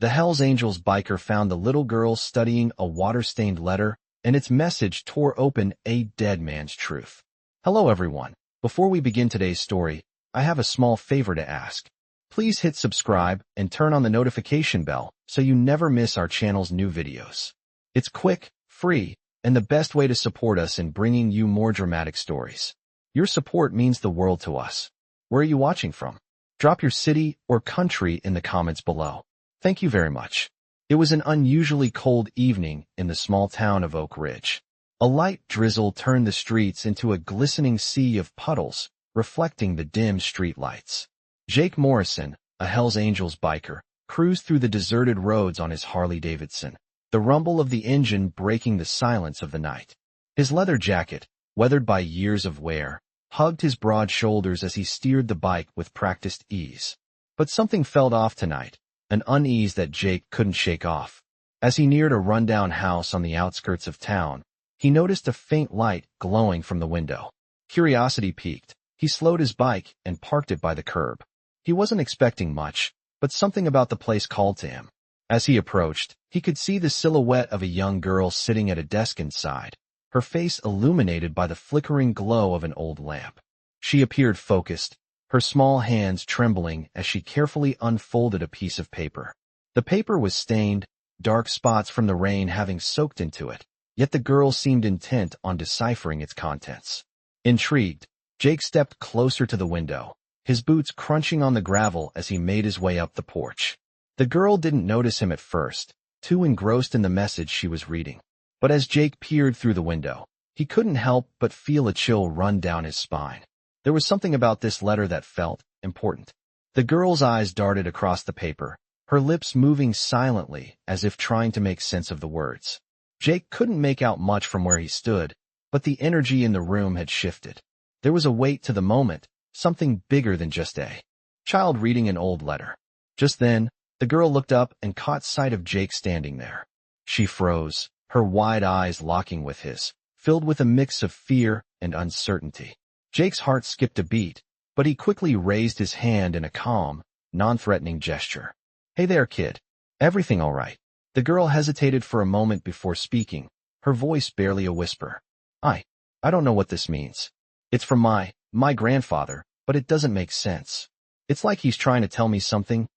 The Hells Angels biker found the little girl studying a water-stained letter, and its message tore open a dead man's truth. Hello everyone. Before we begin today's story, I have a small favor to ask. Please hit subscribe and turn on the notification bell so you never miss our channel's new videos. It's quick, free, and the best way to support us in bringing you more dramatic stories. Your support means the world to us. Where are you watching from? Drop your city or country in the comments below. Thank you very much. It was an unusually cold evening in the small town of Oak Ridge. A light drizzle turned the streets into a glistening sea of puddles, reflecting the dim street lights. Jake Morrison, a Hells Angels biker, cruised through the deserted roads on his Harley-Davidson, the rumble of the engine breaking the silence of the night. His leather jacket, weathered by years of wear, hugged his broad shoulders as he steered the bike with practiced ease. But something felt off tonight, an unease that Jake couldn't shake off. As he neared a rundown house on the outskirts of town, he noticed a faint light glowing from the window. Curiosity piqued. He slowed his bike and parked it by the curb. He wasn't expecting much, but something about the place called to him. As he approached, he could see the silhouette of a young girl sitting at a desk inside, her face illuminated by the flickering glow of an old lamp. She appeared focused, her small hands trembling as she carefully unfolded a piece of paper. The paper was stained, dark spots from the rain having soaked into it, yet the girl seemed intent on deciphering its contents. Intrigued, Jake stepped closer to the window, his boots crunching on the gravel as he made his way up the porch. The girl didn't notice him at first, too engrossed in the message she was reading. But as Jake peered through the window, he couldn't help but feel a chill run down his spine. There was something about this letter that felt important. The girl's eyes darted across the paper, her lips moving silently as if trying to make sense of the words. Jake couldn't make out much from where he stood, but the energy in the room had shifted. There was a weight to the moment, something bigger than just a child reading an old letter. Just then, the girl looked up and caught sight of Jake standing there. She froze, her wide eyes locking with his, filled with a mix of fear and uncertainty. Jake's heart skipped a beat, but he quickly raised his hand in a calm, non-threatening gesture. "Hey there, kid. Everything all right?" The girl hesitated for a moment before speaking, her voice barely a whisper. I don't know what this means. It's from my grandfather, but it doesn't make sense. It's like he's trying to tell me something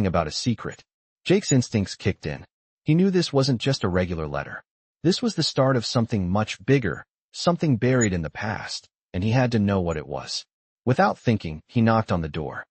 about a secret." Jake's instincts kicked in. He knew this wasn't just a regular letter. This was the start of something much bigger, something buried in the past, and he had to know what it was. Without thinking, he knocked on the door.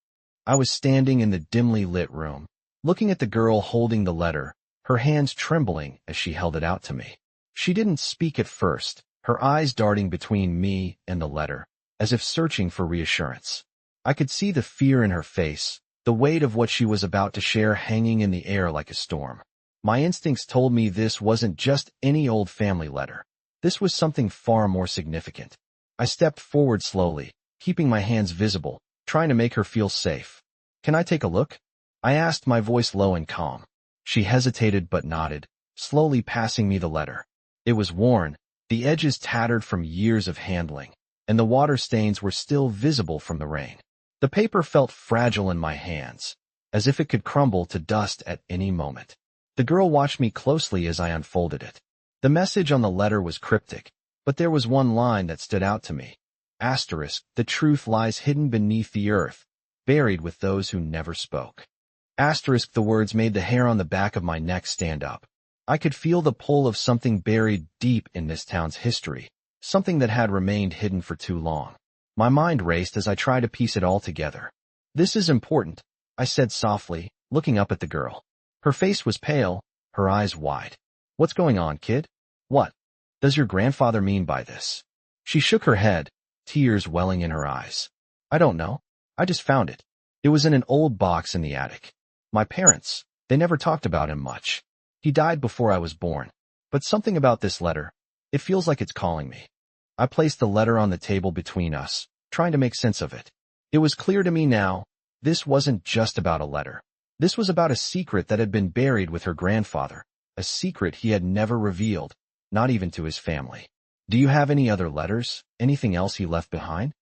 I was standing in the dimly lit room, looking at the girl holding the letter, her hands trembling as she held it out to me. She didn't speak at first, her eyes darting between me and the letter, as if searching for reassurance. I could see the fear in her face, the weight of what she was about to share hanging in the air like a storm. My instincts told me this wasn't just any old family letter. This was something far more significant. I stepped forward slowly, keeping my hands visible, trying to make her feel safe. "Can I take a look?" I asked, my voice low and calm. She hesitated but nodded, slowly passing me the letter. It was worn, the edges tattered from years of handling, and the water stains were still visible from the rain. The paper felt fragile in my hands, as if it could crumble to dust at any moment. The girl watched me closely as I unfolded it. The message on the letter was cryptic, but there was one line that stood out to me. Asterisk, the truth lies hidden beneath the earth, buried with those who never spoke. Asterisk, the words made the hair on the back of my neck stand up. I could feel the pull of something buried deep in this town's history, something that had remained hidden for too long. My mind raced as I tried to piece it all together. "This is important," I said softly, looking up at the girl. Her face was pale, her eyes wide. "What's going on, kid? What does your grandfather mean by this?" She shook her head, tears welling in her eyes. "I don't know. I just found it. It was in an old box in the attic. My parents, they never talked about him much. He died before I was born. But something about this letter, it feels like it's calling me." I placed the letter on the table between us, trying to make sense of it. It was clear to me now, this wasn't just about a letter. This was about a secret that had been buried with her grandfather, a secret he had never revealed, not even to his family. "Do you have any other letters, anything else he left behind?"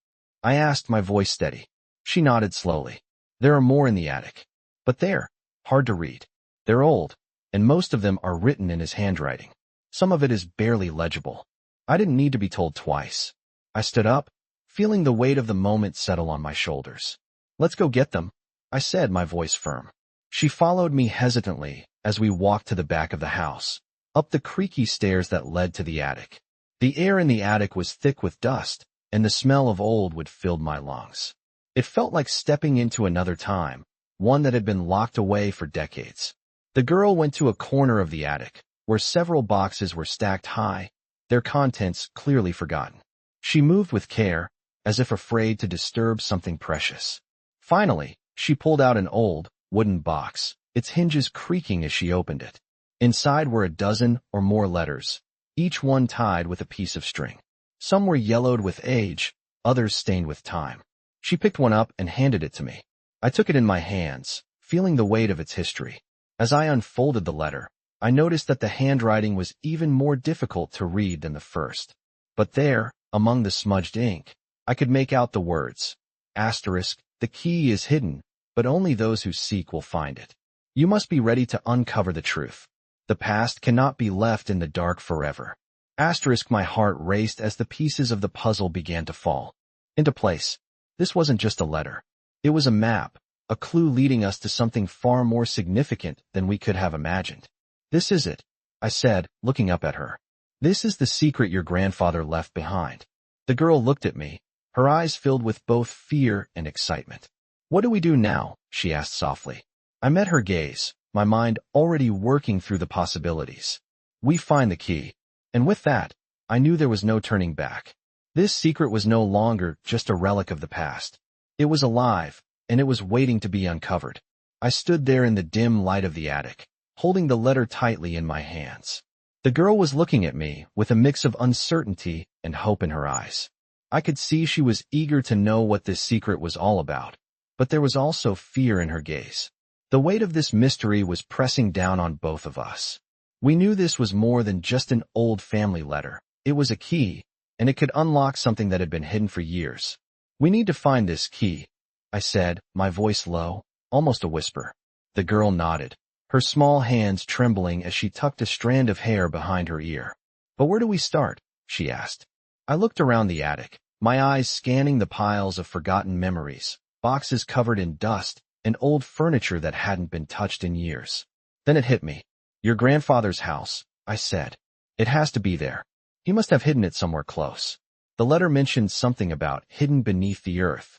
I asked, my voice steady. She nodded slowly. "There are more in the attic. But they're hard to read. They're old, and most of them are written in his handwriting. Some of it is barely legible. I didn't need to be told twice. I stood up, feeling the weight of the moment settle on my shoulders. Let's go get them, I said, my voice firm. She followed me hesitantly as we walked to the back of the house, up the creaky stairs that led to the attic. The air in the attic was thick with dust, and the smell of old wood filled my lungs. It felt like stepping into another time, one that had been locked away for decades. The girl went to a corner of the attic, where several boxes were stacked high, their contents clearly forgotten. She moved with care, as if afraid to disturb something precious. Finally, she pulled out an old, wooden box, its hinges creaking as she opened it. Inside were a dozen or more letters, each one tied with a piece of string. Some were yellowed with age, others stained with time. She picked one up and handed it to me. I took it in my hands, feeling the weight of its history. As I unfolded the letter, I noticed that the handwriting was even more difficult to read than the first. But there, among the smudged ink, I could make out the words, asterisk, the key is hidden, but only those who seek will find it. You must be ready to uncover the truth. The past cannot be left in the dark forever. Asterisk, my heart raced as the pieces of the puzzle began to fall into place. This wasn't just a letter. It was a map, a clue leading us to something far more significant than we could have imagined. This is it, I said, looking up at her. This is the secret your grandfather left behind. The girl looked at me, her eyes filled with both fear and excitement. What do we do now? She asked softly. I met her gaze, my mind already working through the possibilities. We find the key. And with that, I knew there was no turning back. This secret was no longer just a relic of the past. It was alive, and it was waiting to be uncovered. I stood there in the dim light of the attic, holding the letter tightly in my hands. The girl was looking at me with a mix of uncertainty and hope in her eyes. I could see she was eager to know what this secret was all about, but there was also fear in her gaze. The weight of this mystery was pressing down on both of us. We knew this was more than just an old family letter. It was a key, and it could unlock something that had been hidden for years. We need to find this key, I said, my voice low, almost a whisper. The girl nodded, her small hands trembling as she tucked a strand of hair behind her ear. But where do we start? She asked. I looked around the attic, my eyes scanning the piles of forgotten memories, boxes covered in dust, and old furniture that hadn't been touched in years. Then it hit me. Your grandfather's house, I said. It has to be there. He must have hidden it somewhere close. The letter mentioned something about hidden beneath the earth.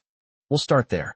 We'll start there.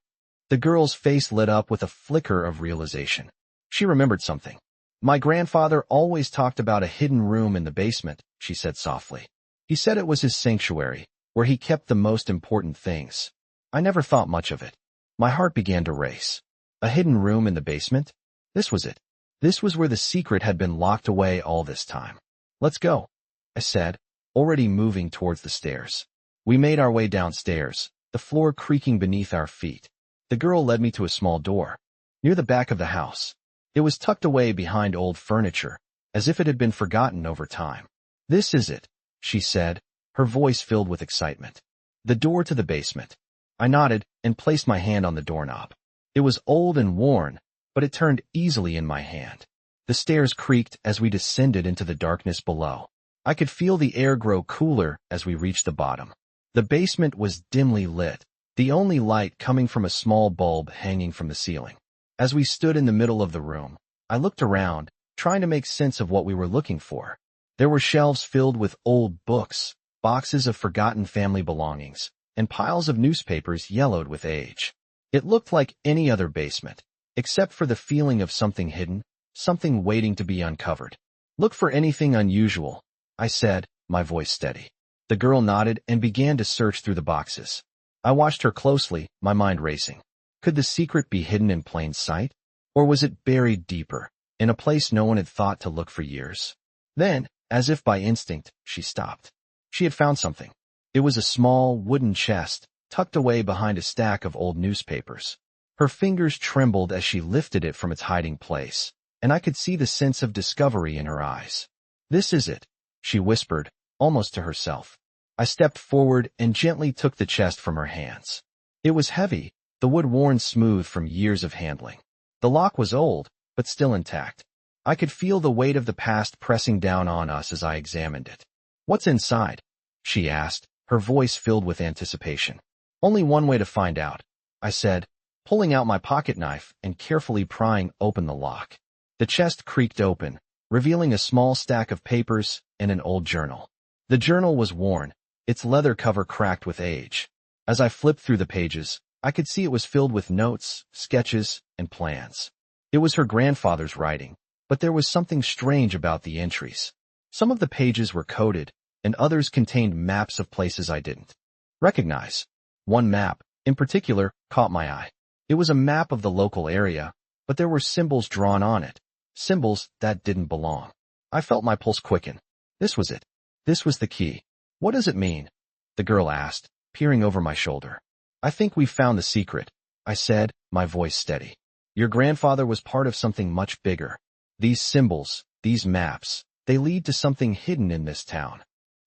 The girl's face lit up with a flicker of realization. She remembered something. My grandfather always talked about a hidden room in the basement, she said softly. He said it was his sanctuary, where he kept the most important things. I never thought much of it. My heart began to race. A hidden room in the basement? This was it. This was where the secret had been locked away all this time. Let's go, I said, already moving towards the stairs. We made our way downstairs, the floor creaking beneath our feet. The girl led me to a small door, near the back of the house. It was tucked away behind old furniture, as if it had been forgotten over time. This is it, she said, her voice filled with excitement. The door to the basement. I nodded and placed my hand on the doorknob. It was old and worn, but it turned easily in my hand. The stairs creaked as we descended into the darkness below. I could feel the air grow cooler as we reached the bottom. The basement was dimly lit, the only light coming from a small bulb hanging from the ceiling. As we stood in the middle of the room, I looked around, trying to make sense of what we were looking for. There were shelves filled with old books, boxes of forgotten family belongings, and piles of newspapers yellowed with age. It looked like any other basement, except for the feeling of something hidden, something waiting to be uncovered. Look for anything unusual, I said, my voice steady. The girl nodded and began to search through the boxes. I watched her closely, my mind racing. Could the secret be hidden in plain sight? Or was it buried deeper, in a place no one had thought to look for years? Then, as if by instinct, she stopped. She had found something. It was a small, wooden chest, tucked away behind a stack of old newspapers. Her fingers trembled as she lifted it from its hiding place, and I could see the sense of discovery in her eyes. This is it, she whispered, almost to herself. I stepped forward and gently took the chest from her hands. It was heavy, the wood worn smooth from years of handling. The lock was old, but still intact. I could feel the weight of the past pressing down on us as I examined it. "What's inside?" she asked, her voice filled with anticipation. "Only one way to find out," I said, pulling out my pocket knife and carefully prying open the lock. The chest creaked open, revealing a small stack of papers and an old journal. The journal was worn, its leather cover cracked with age. As I flipped through the pages, I could see it was filled with notes, sketches, and plans. It was her grandfather's writing, but there was something strange about the entries. Some of the pages were coded, and others contained maps of places I didn't recognize. One map, in particular, caught my eye. It was a map of the local area, but there were symbols drawn on it, symbols that didn't belong. I felt my pulse quicken. This was it. This was the key. "What does it mean?" the girl asked, peering over my shoulder. "I think we've found the secret," I said, my voice steady. "Your grandfather was part of something much bigger. These symbols, these maps, they lead to something hidden in this town."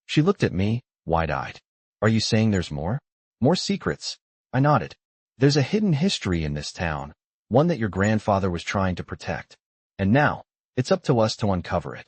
She looked at me, wide-eyed. "Are you saying there's more? More secrets?" I nodded. "There's a hidden history in this town, one that your grandfather was trying to protect. And now, it's up to us to uncover it."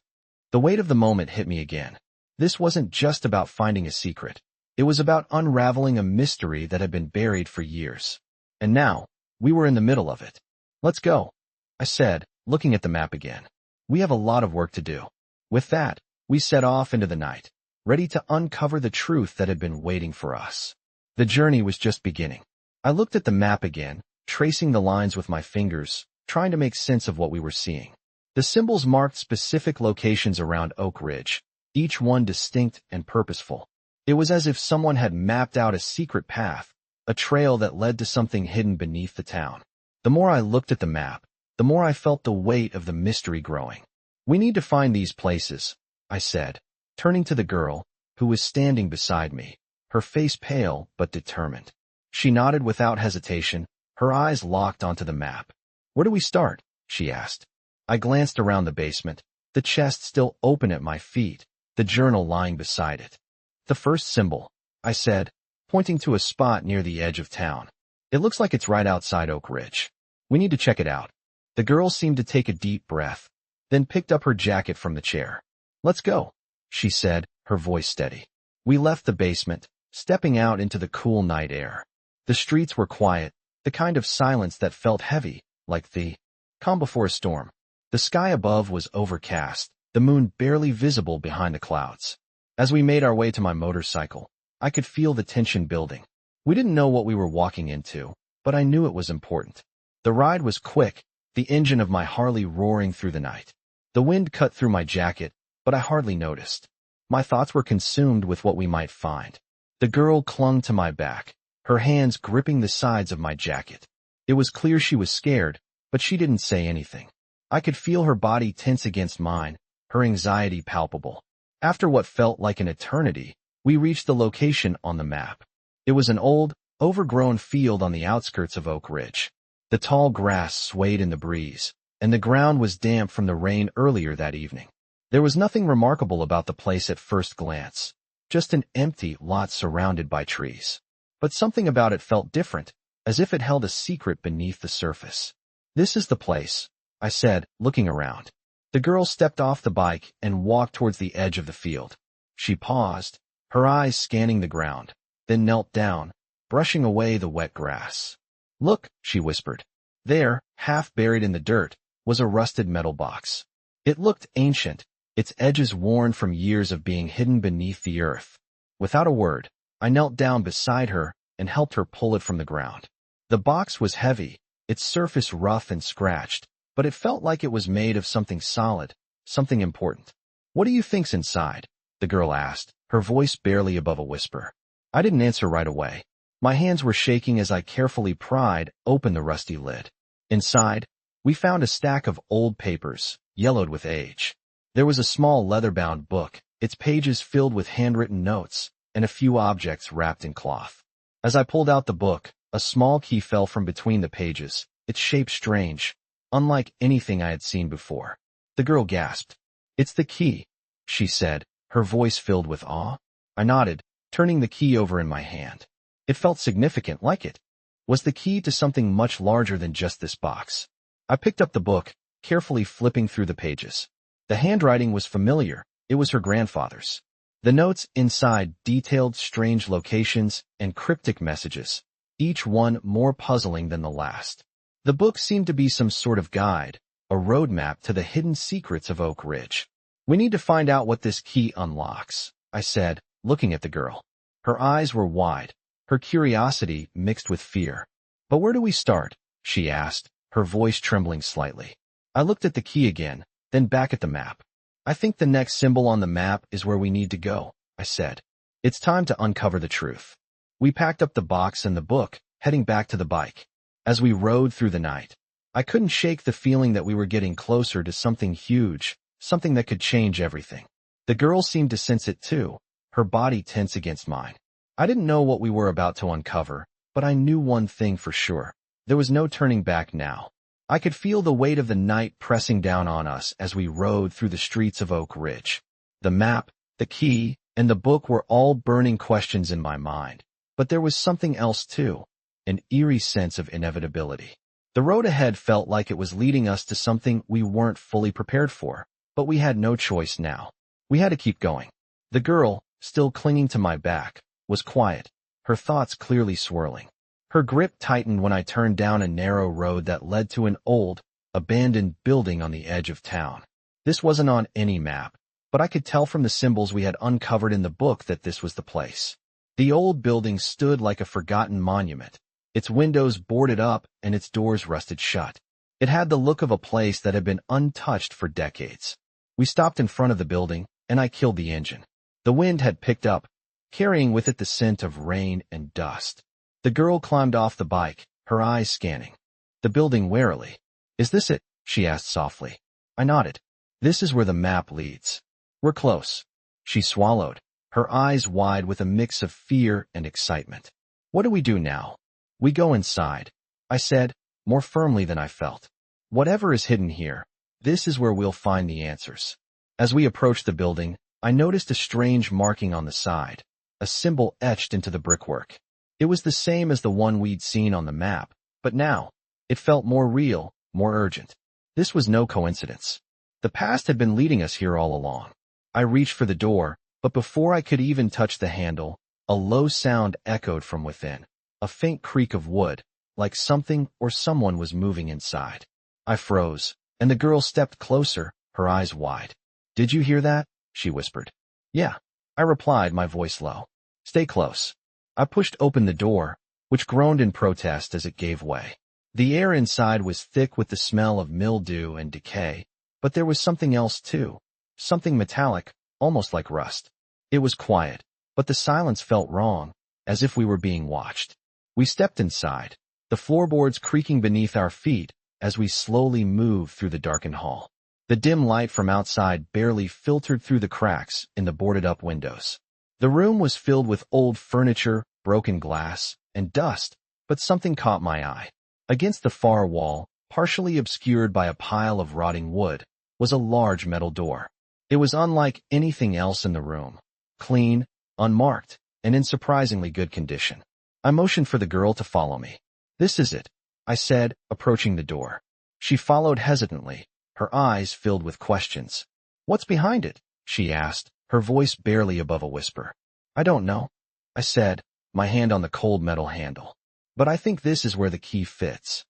The weight of the moment hit me again. This wasn't just about finding a secret. It was about unraveling a mystery that had been buried for years. And now, we were in the middle of it. "Let's go," I said, looking at the map again. "We have a lot of work to do." With that, we set off into the night, ready to uncover the truth that had been waiting for us. The journey was just beginning. I looked at the map again, tracing the lines with my fingers, trying to make sense of what we were seeing. The symbols marked specific locations around Oak Ridge, each one distinct and purposeful. It was as if someone had mapped out a secret path, a trail that led to something hidden beneath the town. The more I looked at the map, the more I felt the weight of the mystery growing. "We need to find these places," I said, turning to the girl, who was standing beside me, her face pale but determined. She nodded without hesitation, her eyes locked onto the map. "Where do we start?" she asked. I glanced around the basement, the chest still open at my feet, the journal lying beside it. "The first symbol," I said, pointing to a spot near the edge of town. "It looks like it's right outside Oak Ridge. We need to check it out." The girl seemed to take a deep breath, then picked up her jacket from the chair. "Let's go," she said, her voice steady. We left the basement, stepping out into the cool night air. The streets were quiet, the kind of silence that felt heavy, like the calm before a storm. The sky above was overcast, the moon barely visible behind the clouds. As we made our way to my motorcycle, I could feel the tension building. We didn't know what we were walking into, but I knew it was important. The ride was quick, the engine of my Harley roaring through the night. The wind cut through my jacket, but I hardly noticed. My thoughts were consumed with what we might find. The girl clung to my back, her hands gripping the sides of my jacket. It was clear she was scared, but she didn't say anything. I could feel her body tense against mine, her anxiety palpable. After what felt like an eternity, we reached the location on the map. It was an old, overgrown field on the outskirts of Oak Ridge. The tall grass swayed in the breeze, and the ground was damp from the rain earlier that evening. There was nothing remarkable about the place at first glance, just an empty lot surrounded by trees. But something about it felt different, as if it held a secret beneath the surface. "This is the place," I said, looking around. The girl stepped off the bike and walked towards the edge of the field. She paused, her eyes scanning the ground, then knelt down, brushing away the wet grass. "Look," she whispered. There, half buried in the dirt, was a rusted metal box. It looked ancient, its edges worn from years of being hidden beneath the earth. Without a word, I knelt down beside her and helped her pull it from the ground. The box was heavy, its surface rough and scratched, but it felt like it was made of something solid, something important. "What do you think's inside?" the girl asked, her voice barely above a whisper. I didn't answer right away. My hands were shaking as I carefully pried open the rusty lid. Inside, we found a stack of old papers, yellowed with age. There was a small leather-bound book, its pages filled with handwritten notes, and a few objects wrapped in cloth. As I pulled out the book, a small key fell from between the pages, its shape strange, unlike anything I had seen before. The girl gasped. "It's the key," she said, her voice filled with awe. I nodded, turning the key over in my hand. It felt significant, like it was the key to something much larger than just this box. I picked up the book, carefully flipping through the pages. The handwriting was familiar. It was her grandfather's. The notes inside detailed strange locations and cryptic messages, each one more puzzling than the last. The book seemed to be some sort of guide, a roadmap to the hidden secrets of Oak Ridge. "We need to find out what this key unlocks," I said, looking at the girl. Her eyes were wide, her curiosity mixed with fear. "But where do we start?" she asked, her voice trembling slightly. I looked at the key again, then back at the map. "I think the next symbol on the map is where we need to go," I said. "It's time to uncover the truth." We packed up the box and the book, heading back to the bike. As we rode through the night, I couldn't shake the feeling that we were getting closer to something huge, something that could change everything. The girl seemed to sense it too, her body tense against mine. I didn't know what we were about to uncover, but I knew one thing for sure. There was no turning back now. I could feel the weight of the night pressing down on us as we rode through the streets of Oak Ridge. The map, the key, and the book were all burning questions in my mind. But there was something else too, an eerie sense of inevitability. The road ahead felt like it was leading us to something we weren't fully prepared for, but we had no choice now. We had to keep going. The girl, still clinging to my back, was quiet, her thoughts clearly swirling. Her grip tightened when I turned down a narrow road that led to an old, abandoned building on the edge of town. This wasn't on any map, but I could tell from the symbols we had uncovered in the book that this was the place. The old building stood like a forgotten monument, its windows boarded up and its doors rusted shut. It had the look of a place that had been untouched for decades. We stopped in front of the building, and I killed the engine. The wind had picked up, carrying with it the scent of rain and dust. The girl climbed off the bike, her eyes scanning the building warily. "Is this it?" she asked softly. I nodded. "This is where the map leads. We're close." She swallowed, her eyes wide with a mix of fear and excitement. "What do we do now?" "We go inside," I said, more firmly than I felt. "Whatever is hidden here, this is where we'll find the answers." As we approached the building, I noticed a strange marking on the side, a symbol etched into the brickwork. It was the same as the one we'd seen on the map, but now, it felt more real, more urgent. This was no coincidence. The past had been leading us here all along. I reached for the door, but before I could even touch the handle, a low sound echoed from within, a faint creak of wood, like something or someone was moving inside. I froze, and the girl stepped closer, her eyes wide. "Did you hear that?" she whispered. "Yeah," I replied, my voice low. "Stay close." I pushed open the door, which groaned in protest as it gave way. The air inside was thick with the smell of mildew and decay, but there was something else too, something metallic, almost like rust. It was quiet, but the silence felt wrong, as if we were being watched. We stepped inside, the floorboards creaking beneath our feet as we slowly moved through the darkened hall. The dim light from outside barely filtered through the cracks in the boarded-up windows. The room was filled with old furniture, broken glass, and dust, but something caught my eye. Against the far wall, partially obscured by a pile of rotting wood, was a large metal door. It was unlike anything else in the room, clean, unmarked, and in surprisingly good condition. I motioned for the girl to follow me. "This is it," I said, approaching the door. She followed hesitantly, her eyes filled with questions. "What's behind it?" she asked, her voice barely above a whisper. "I don't know," I said, my hand on the cold metal handle. "But I think this is where the key fits."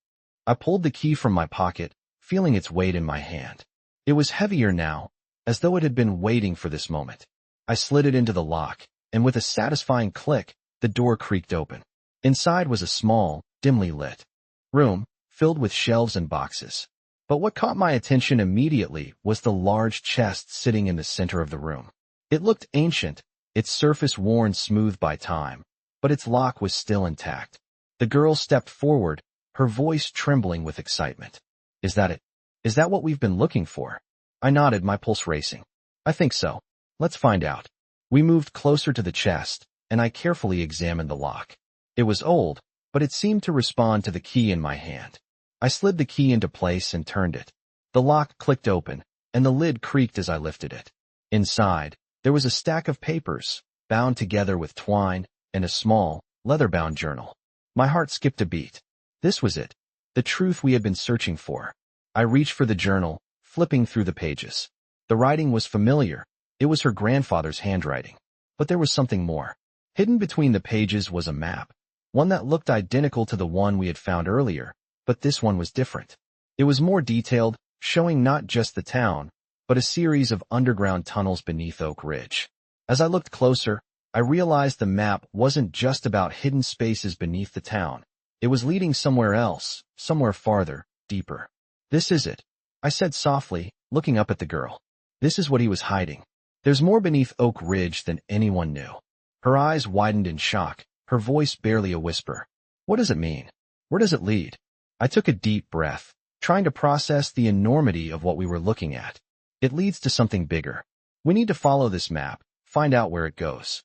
I pulled the key from my pocket, feeling its weight in my hand. It was heavier now, as though it had been waiting for this moment. I slid it into the lock, and with a satisfying click, the door creaked open. Inside was a small, dimly lit room, filled with shelves and boxes. But what caught my attention immediately was the large chest sitting in the center of the room. It looked ancient, its surface worn smooth by time, but its lock was still intact. The girl stepped forward, her voice trembling with excitement. "Is that it? Is that what we've been looking for?" I nodded, my pulse racing. "I think so. Let's find out." We moved closer to the chest, and I carefully examined the lock. It was old, but it seemed to respond to the key in my hand. I slid the key into place and turned it. The lock clicked open, and the lid creaked as I lifted it. Inside, there was a stack of papers, bound together with twine, and a small, leather-bound journal. My heart skipped a beat. This was it, the truth we had been searching for. I reached for the journal, flipping through the pages. The writing was familiar. It was her grandfather's handwriting. But there was something more. Hidden between the pages was a map, one that looked identical to the one we had found earlier, but this one was different. It was more detailed, showing not just the town, but a series of underground tunnels beneath Oak Ridge. As I looked closer, I realized the map wasn't just about hidden spaces beneath the town. It was leading somewhere else, somewhere farther, deeper. This is it, I said softly, looking up at the girl. This is what he was hiding. There's more beneath Oak Ridge than anyone knew. Her eyes widened in shock, her voice barely a whisper. What does it mean? Where does it lead? I took a deep breath, trying to process the enormity of what we were looking at. It leads to something bigger. We need to follow this map, find out where it goes.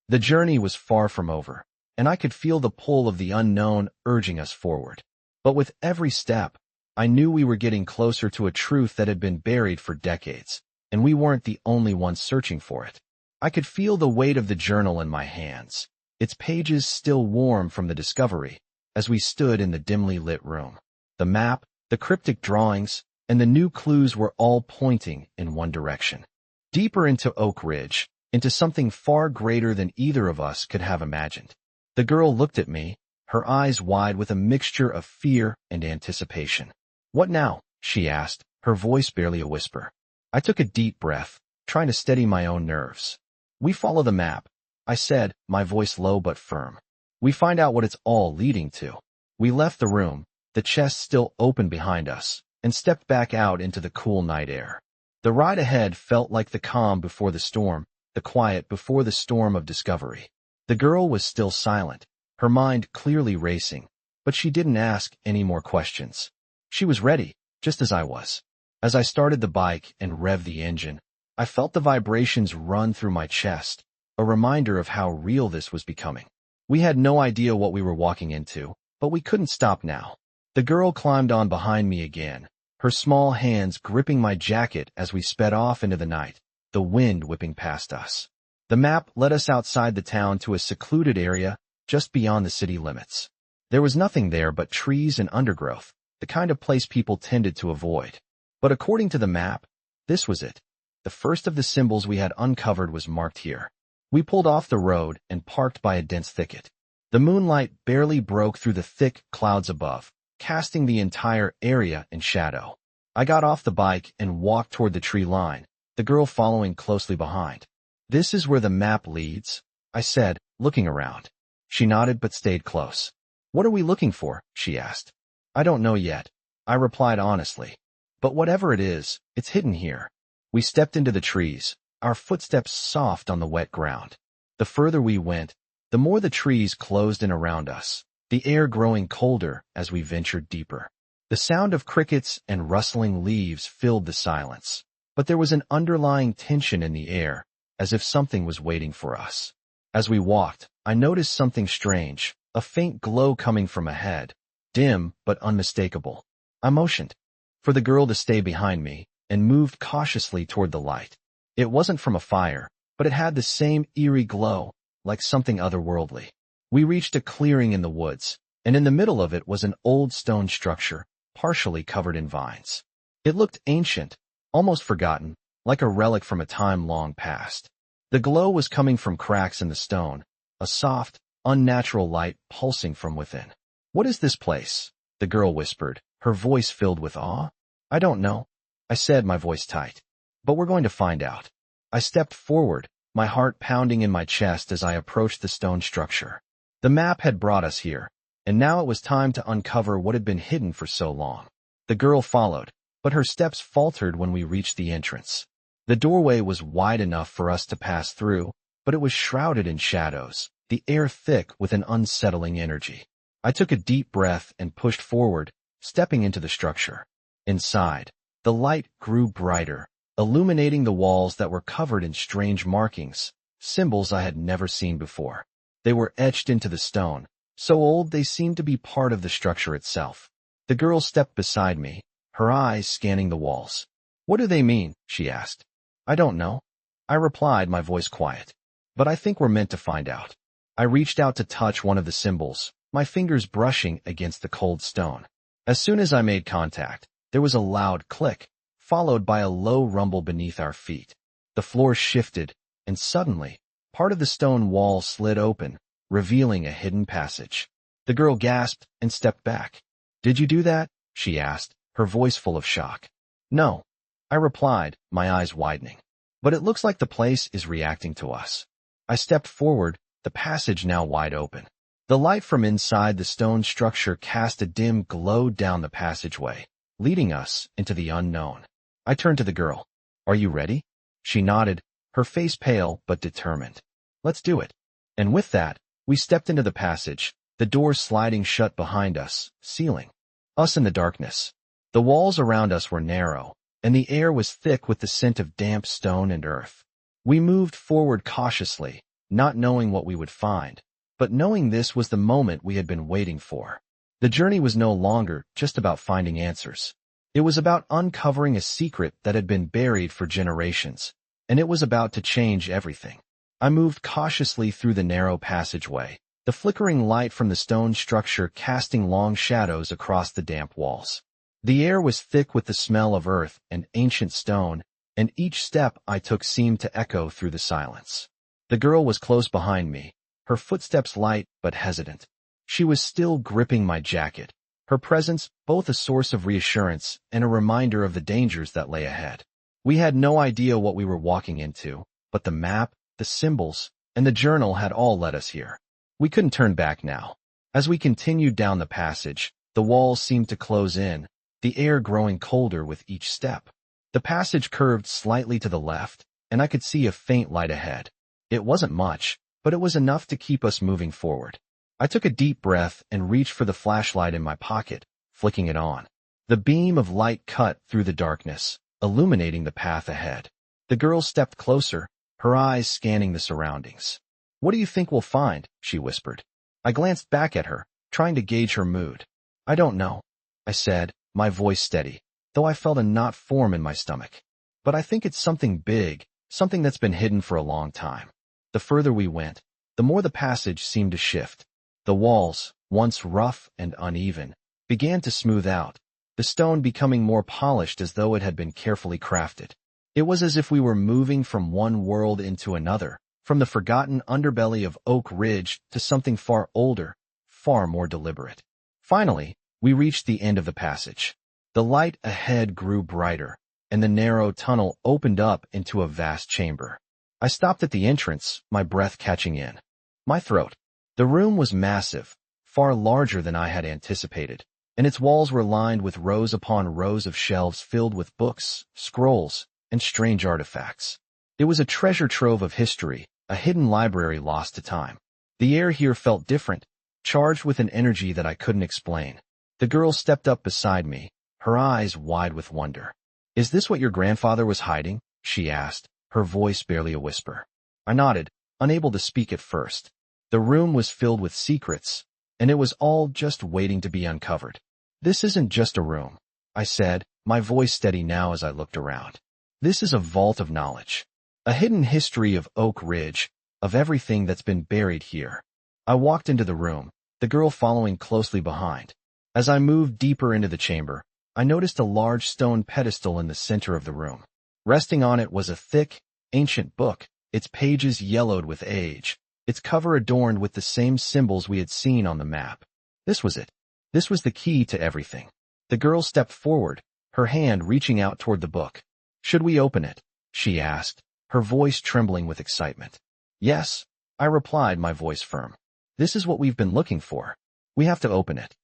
The journey was far from over, and I could feel the pull of the unknown urging us forward. But with every step, I knew we were getting closer to a truth that had been buried for decades, and we weren't the only ones searching for it. I could feel the weight of the journal in my hands, its pages still warm from the discovery, as we stood in the dimly lit room. The map, the cryptic drawings, and the new clues were all pointing in one direction. Deeper into Oak Ridge, into something far greater than either of us could have imagined. The girl looked at me, her eyes wide with a mixture of fear and anticipation. What now? She asked, her voice barely a whisper. I took a deep breath, trying to steady my own nerves. We follow the map, I said, my voice low but firm. We find out what it's all leading to. We left the room, the chest still open behind us, and stepped back out into the cool night air. The ride ahead felt like the calm before the storm, the quiet before the storm of discovery. The girl was still silent, her mind clearly racing, but she didn't ask any more questions. She was ready, just as I was. As I started the bike and revved the engine, I felt the vibrations run through my chest, a reminder of how real this was becoming. We had no idea what we were walking into, but we couldn't stop now. The girl climbed on behind me again, her small hands gripping my jacket as we sped off into the night, the wind whipping past us. The map led us outside the town to a secluded area just beyond the city limits. There was nothing there but trees and undergrowth, the kind of place people tended to avoid. But according to the map, this was it. The first of the symbols we had uncovered was marked here. We pulled off the road and parked by a dense thicket. The moonlight barely broke through the thick clouds above, casting the entire area in shadow. I got off the bike and walked toward the tree line, the girl following closely behind. This is where the map leads, I said, looking around. She nodded but stayed close. What are we looking for? She asked. I don't know yet, I replied honestly. But whatever it is, it's hidden here. We stepped into the trees, our footsteps soft on the wet ground. The further we went, the more the trees closed in around us, the air growing colder as we ventured deeper. The sound of crickets and rustling leaves filled the silence, but there was an underlying tension in the air, as if something was waiting for us. As we walked, I noticed something strange, a faint glow coming from ahead, dim but unmistakable. I motioned for the girl to stay behind me and moved cautiously toward the light. It wasn't from a fire, but it had the same eerie glow, like something otherworldly. We reached a clearing in the woods, and in the middle of it was an old stone structure, partially covered in vines. It looked ancient, almost forgotten, like a relic from a time long past. The glow was coming from cracks in the stone, a soft, unnatural light pulsing from within. What is this place? The girl whispered, her voice filled with awe. I don't know, I said, my voice tight. But we're going to find out. I stepped forward, my heart pounding in my chest as I approached the stone structure. The map had brought us here, and now it was time to uncover what had been hidden for so long. The girl followed, but her steps faltered when we reached the entrance. The doorway was wide enough for us to pass through, but it was shrouded in shadows, the air thick with an unsettling energy. I took a deep breath and pushed forward, stepping into the structure. Inside, the light grew brighter, illuminating the walls that were covered in strange markings, symbols I had never seen before. They were etched into the stone, so old they seemed to be part of the structure itself. The girl stepped beside me, her eyes scanning the walls. What do they mean? She asked. I don't know, I replied, my voice quiet. But I think we're meant to find out. I reached out to touch one of the symbols, my fingers brushing against the cold stone. As soon as I made contact, There was a loud click, followed by a low rumble beneath our feet. The floor shifted, and suddenly, part of the stone wall slid open, revealing a hidden passage. The girl gasped and stepped back. "Did you do that?" she asked, her voice full of shock. "No," I replied, my eyes widening. "But it looks like the place is reacting to us." I stepped forward, the passage now wide open. The light from inside the stone structure cast a dim glow down the passageway, leading us into the unknown. I turned to the girl. "Are you ready?" She nodded, her face pale but determined. "Let's do it." And with that, we stepped into the passage, the door sliding shut behind us, sealing us in the darkness. The walls around us were narrow, and the air was thick with the scent of damp stone and earth. We moved forward cautiously, not knowing what we would find, but knowing this was the moment we had been waiting for. The journey was no longer just about finding answers. It was about uncovering a secret that had been buried for generations, and it was about to change everything. I moved cautiously through the narrow passageway, the flickering light from the stone structure casting long shadows across the damp walls. The air was thick with the smell of earth and ancient stone, and each step I took seemed to echo through the silence. The girl was close behind me, her footsteps light but hesitant. She was still gripping my jacket, her presence both a source of reassurance and a reminder of the dangers that lay ahead. We had no idea what we were walking into, but the map, the symbols, and the journal had all led us here. We couldn't turn back now. As we continued down the passage, the walls seemed to close in, the air growing colder with each step. The passage curved slightly to the left, and I could see a faint light ahead. It wasn't much, but it was enough to keep us moving forward. I took a deep breath and reached for the flashlight in my pocket, flicking it on. The beam of light cut through the darkness, illuminating the path ahead. The girl stepped closer, her eyes scanning the surroundings. "What do you think we'll find?" she whispered. I glanced back at her, trying to gauge her mood. "I don't know," I said, my voice steady, though I felt a knot form in my stomach. "But I think it's something big, something that's been hidden for a long time." The further we went, the more the passage seemed to shift. The walls, once rough and uneven, began to smooth out, the stone becoming more polished as though it had been carefully crafted. It was as if we were moving from one world into another, from the forgotten underbelly of Oak Ridge to something far older, far more deliberate. Finally, we reached the end of the passage. The light ahead grew brighter, and the narrow tunnel opened up into a vast chamber. I stopped at the entrance, my breath catching in my throat. The room was massive, far larger than I had anticipated, and its walls were lined with rows upon rows of shelves filled with books, scrolls, and strange artifacts. It was a treasure trove of history, a hidden library lost to time. The air here felt different, charged with an energy that I couldn't explain. The girl stepped up beside me, her eyes wide with wonder. "Is this what your grandfather was hiding?" she asked, her voice barely a whisper. I nodded, unable to speak at first. The room was filled with secrets, and it was all just waiting to be uncovered. "This isn't just a room," I said, my voice steady now as I looked around. "This is a vault of knowledge, a hidden history of Oak Ridge, of everything that's been buried here." I walked into the room, the girl following closely behind. As I moved deeper into the chamber, I noticed a large stone pedestal in the center of the room. Resting on it was a thick, ancient book, its pages yellowed with age, its cover adorned with the same symbols we had seen on the map. This was it. This was the key to everything. The girl stepped forward, her hand reaching out toward the book. "Should we open it?" she asked, her voice trembling with excitement. "Yes," I replied, my voice firm. "This is what we've been looking for. We have to open it."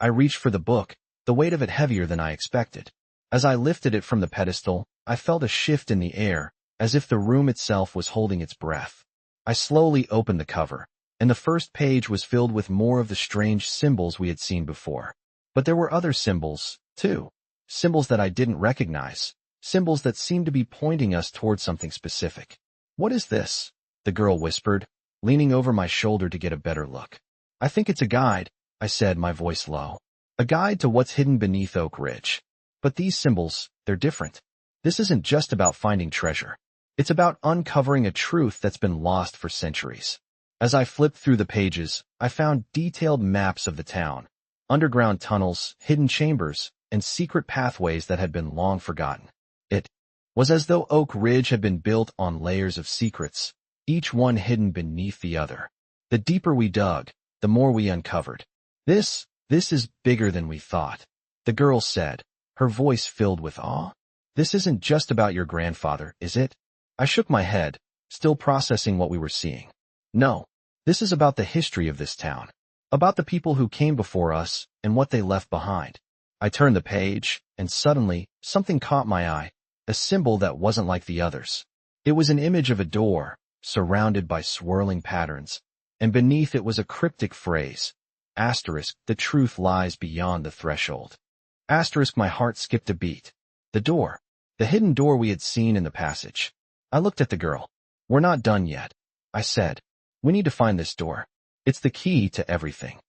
I reached for the book, the weight of it heavier than I expected. As I lifted it from the pedestal, I felt a shift in the air, as if the room itself was holding its breath. I slowly opened the cover, and the first page was filled with more of the strange symbols we had seen before. But there were other symbols, too. Symbols that I didn't recognize, symbols that seemed to be pointing us toward something specific. "What is this?" the girl whispered, leaning over my shoulder to get a better look. "I think it's a guide," I said, my voice low. "A guide to what's hidden beneath Oak Ridge. But these symbols, they're different. This isn't just about finding treasure. It's about uncovering a truth that's been lost for centuries." As I flipped through the pages, I found detailed maps of the town, underground tunnels, hidden chambers, and secret pathways that had been long forgotten. It was as though Oak Ridge had been built on layers of secrets, each one hidden beneath the other. The deeper we dug, the more we uncovered. This is bigger than we thought, the girl said, her voice filled with awe. This isn't just about your grandfather, is it? I shook my head, still processing what we were seeing. No, this is about the history of this town, about the people who came before us and what they left behind. I turned the page, and suddenly, something caught my eye, a symbol that wasn't like the others. It was an image of a door, surrounded by swirling patterns, and beneath it was a cryptic phrase, asterisk, the truth lies beyond the threshold. Asterisk, my heart skipped a beat. The door, the hidden door we had seen in the passage. I looked at the girl. We're not done yet, I said. We need to find this door. It's the key to everything.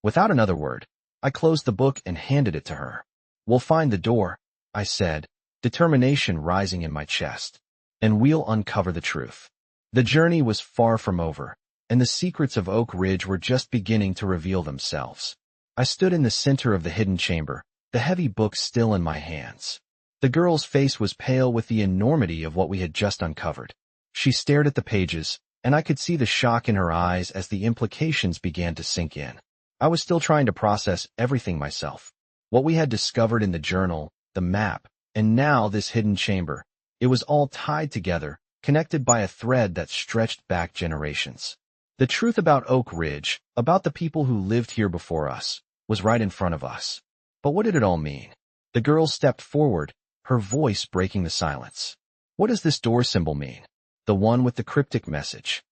Without another word, I closed the book and handed it to her. We'll find the door, I said, determination rising in my chest. And we'll uncover the truth. The journey was far from over, and the secrets of Oak Ridge were just beginning to reveal themselves. I stood in the center of the hidden chamber, the heavy book still in my hands. The girl's face was pale with the enormity of what we had just uncovered. She stared at the pages, and I could see the shock in her eyes as the implications began to sink in. I was still trying to process everything myself. What we had discovered in the journal, the map, and now this hidden chamber. It was all tied together, connected by a thread that stretched back generations. The truth about Oak Ridge, about the people who lived here before us, was right in front of us. But what did it all mean? The girl stepped forward, her voice breaking the silence. What does this door symbol mean? The one with the cryptic message.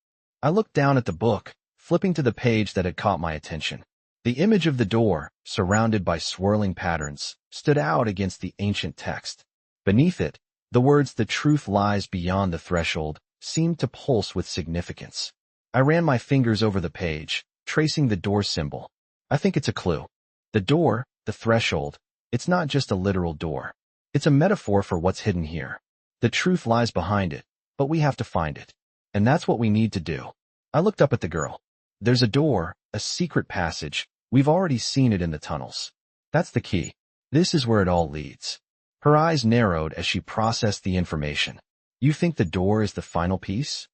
I looked down at the book, flipping to the page that had caught my attention. The image of the door, surrounded by swirling patterns, stood out against the ancient text. Beneath it, the words "the truth lies beyond the threshold" seemed to pulse with significance. I ran my fingers over the page, tracing the door symbol. I think it's a clue. The door, the threshold, it's not just a literal door. It's a metaphor for what's hidden here. The truth lies behind it, but we have to find it. And that's what we need to do. I looked up at the girl. There's a door, a secret passage. We've already seen it in the tunnels. That's the key. This is where it all leads. Her eyes narrowed as she processed the information. You think the door is the final piece?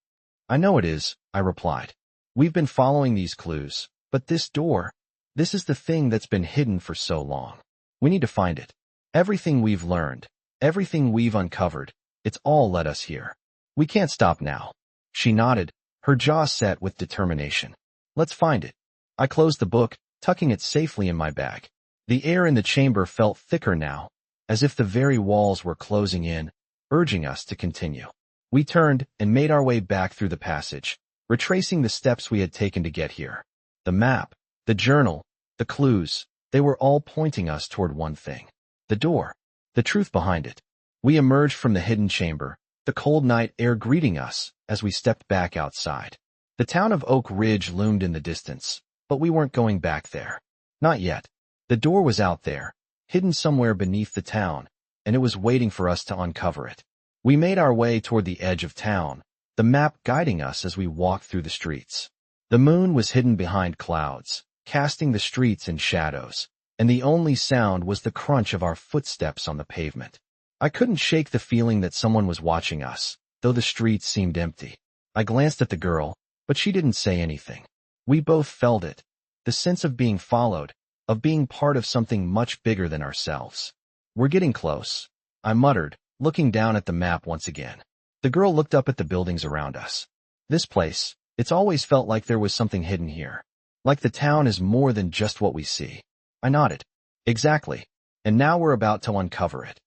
I know it is, I replied. We've been following these clues, but this door, this is the thing that's been hidden for so long. We need to find it. Everything we've learned, everything we've uncovered, it's all led us here. We can't stop now. She nodded, her jaw set with determination. Let's find it. I closed the book, tucking it safely in my bag. The air in the chamber felt thicker now, as if the very walls were closing in, urging us to continue. We turned and made our way back through the passage, retracing the steps we had taken to get here. The map, the journal, the clues, they were all pointing us toward one thing. The door, the truth behind it. We emerged from the hidden chamber, the cold night air greeting us as we stepped back outside. The town of Oak Ridge loomed in the distance, but we weren't going back there. Not yet. The door was out there, hidden somewhere beneath the town, and it was waiting for us to uncover it. We made our way toward the edge of town, the map guiding us as we walked through the streets. The moon was hidden behind clouds, casting the streets in shadows, and the only sound was the crunch of our footsteps on the pavement. I couldn't shake the feeling that someone was watching us, though the streets seemed empty. I glanced at the girl, but she didn't say anything. We both felt it, the sense of being followed, of being part of something much bigger than ourselves. We're getting close, I muttered, looking down at the map once again. The girl looked up at the buildings around us. This place, it's always felt like there was something hidden here. Like the town is more than just what we see. I nodded. Exactly. And now we're about to uncover it.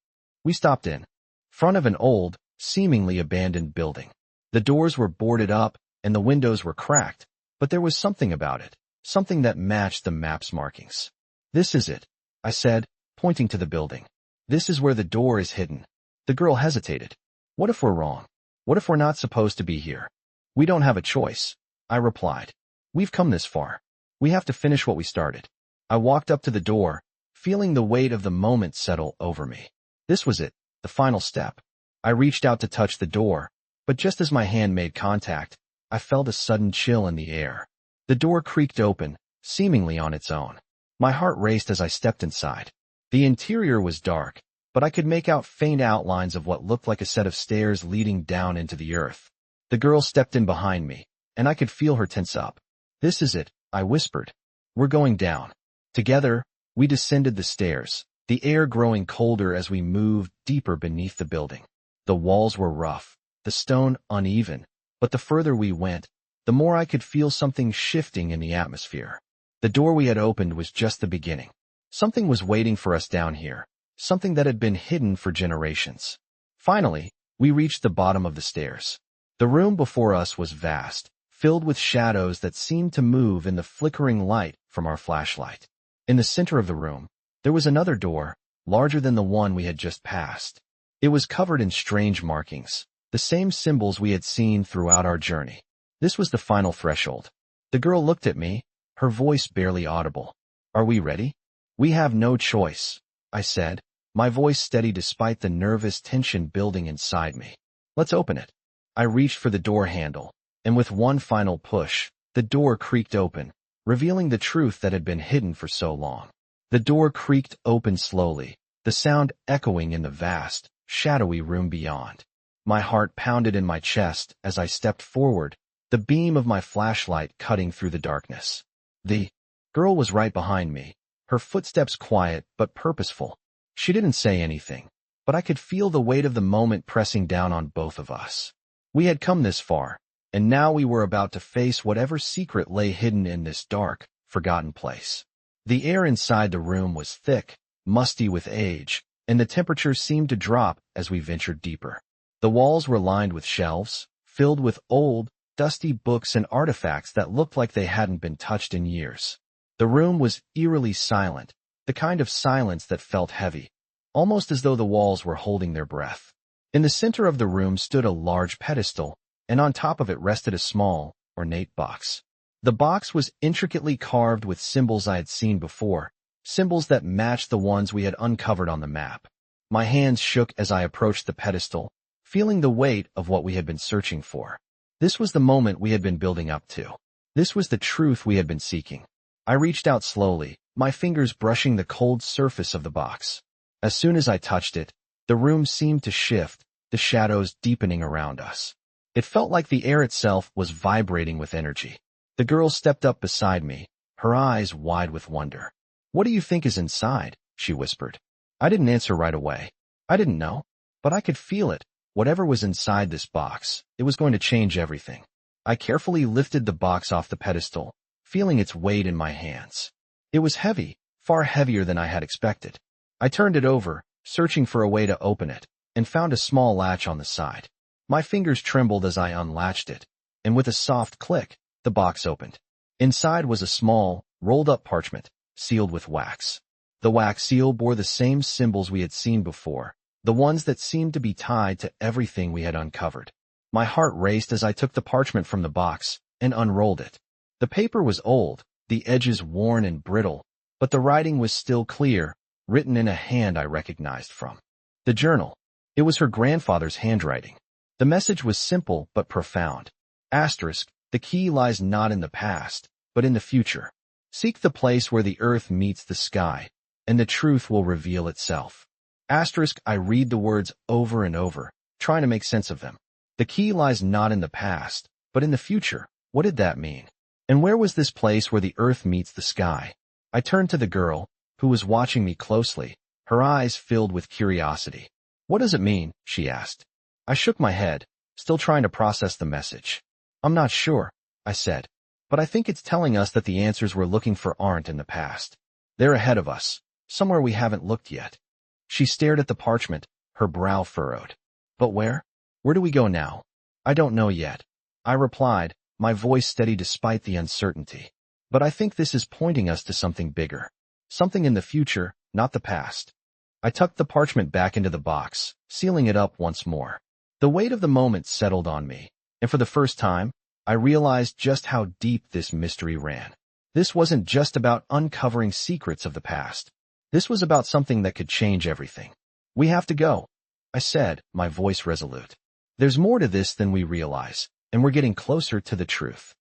We stopped in front of an old, seemingly abandoned building. The doors were boarded up, and the windows were cracked, but there was something about it, something that matched the map's markings. This is it, I said, pointing to the building. This is where the door is hidden. The girl hesitated. What if we're wrong? What if we're not supposed to be here? We don't have a choice, I replied. We've come this far. We have to finish what we started. I walked up to the door, feeling the weight of the moment settle over me. This was it, the final step. I reached out to touch the door, but just as my hand made contact, I felt a sudden chill in the air. The door creaked open, seemingly on its own. My heart raced as I stepped inside. The interior was dark, but I could make out faint outlines of what looked like a set of stairs leading down into the earth. The girl stepped in behind me, and I could feel her tense up. "This is it," I whispered. "We're going down." Together, we descended the stairs, the air growing colder as we moved deeper beneath the building. The walls were rough, the stone uneven, but the further we went, the more I could feel something shifting in the atmosphere. The door we had opened was just the beginning. Something was waiting for us down here, something that had been hidden for generations. Finally, we reached the bottom of the stairs. The room before us was vast, filled with shadows that seemed to move in the flickering light from our flashlight. In the center of the room, there was another door, larger than the one we had just passed. It was covered in strange markings, the same symbols we had seen throughout our journey. This was the final threshold. The girl looked at me, her voice barely audible. "Are we ready?" "We have no choice," I said, my voice steady despite the nervous tension building inside me. "Let's open it." I reached for the door handle, and with one final push, the door creaked open, revealing the truth that had been hidden for so long. The door creaked open slowly, the sound echoing in the vast, shadowy room beyond. My heart pounded in my chest as I stepped forward, the beam of my flashlight cutting through the darkness. The girl was right behind me, her footsteps quiet but purposeful. She didn't say anything, but I could feel the weight of the moment pressing down on both of us. We had come this far, and now we were about to face whatever secret lay hidden in this dark, forgotten place. The air inside the room was thick, musty with age, and the temperature seemed to drop as we ventured deeper. The walls were lined with shelves, filled with old, dusty books and artifacts that looked like they hadn't been touched in years. The room was eerily silent, the kind of silence that felt heavy, almost as though the walls were holding their breath. In the center of the room stood a large pedestal, and on top of it rested a small, ornate box. The box was intricately carved with symbols I had seen before, symbols that matched the ones we had uncovered on the map. My hands shook as I approached the pedestal, feeling the weight of what we had been searching for. This was the moment we had been building up to. This was the truth we had been seeking. I reached out slowly, my fingers brushing the cold surface of the box. As soon as I touched it, the room seemed to shift, the shadows deepening around us. It felt like the air itself was vibrating with energy. The girl stepped up beside me, her eyes wide with wonder. "What do you think is inside?" she whispered. I didn't answer right away. I didn't know, but I could feel it. Whatever was inside this box, it was going to change everything. I carefully lifted the box off the pedestal, feeling its weight in my hands. It was heavy, far heavier than I had expected. I turned it over, searching for a way to open it, and found a small latch on the side. My fingers trembled as I unlatched it, and with a soft click, the box opened. Inside was a small, rolled-up parchment, sealed with wax. The wax seal bore the same symbols we had seen before, the ones that seemed to be tied to everything we had uncovered. My heart raced as I took the parchment from the box and unrolled it. The paper was old, the edges worn and brittle, but the writing was still clear, written in a hand I recognized from the journal. It was her grandfather's handwriting. The message was simple but profound. Asterisk, the key lies not in the past, but in the future. Seek the place where the earth meets the sky, and the truth will reveal itself. Asterisk, I read the words over and over, trying to make sense of them. The key lies not in the past, but in the future. What did that mean? And where was this place where the earth meets the sky? I turned to the girl, who was watching me closely, her eyes filled with curiosity. "What does it mean?" she asked. I shook my head, still trying to process the message. "I'm not sure," I said, "but I think it's telling us that the answers we're looking for aren't in the past. They're ahead of us, somewhere we haven't looked yet." She stared at the parchment, her brow furrowed. "But where? Where do we go now?" "I don't know yet," I replied, my voice steady despite the uncertainty. "But I think this is pointing us to something bigger. Something in the future, not the past." I tucked the parchment back into the box, sealing it up once more. The weight of the moment settled on me, and for the first time, I realized just how deep this mystery ran. This wasn't just about uncovering secrets of the past. This was about something that could change everything. "We have to go," I said, my voice resolute. "There's more to this than we realize, and we're getting closer to the truth."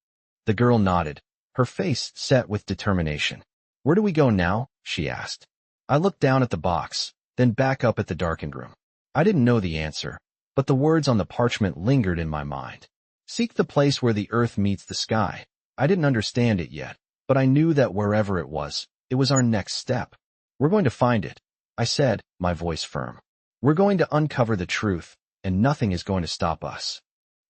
The girl nodded, her face set with determination. "Where do we go now?" she asked. I looked down at the box, then back up at the darkened room. I didn't know the answer, but the words on the parchment lingered in my mind. Seek the place where the earth meets the sky. I didn't understand it yet, but I knew that wherever it was our next step. We're going to find it, I said, my voice firm. We're going to uncover the truth, and nothing is going to stop us.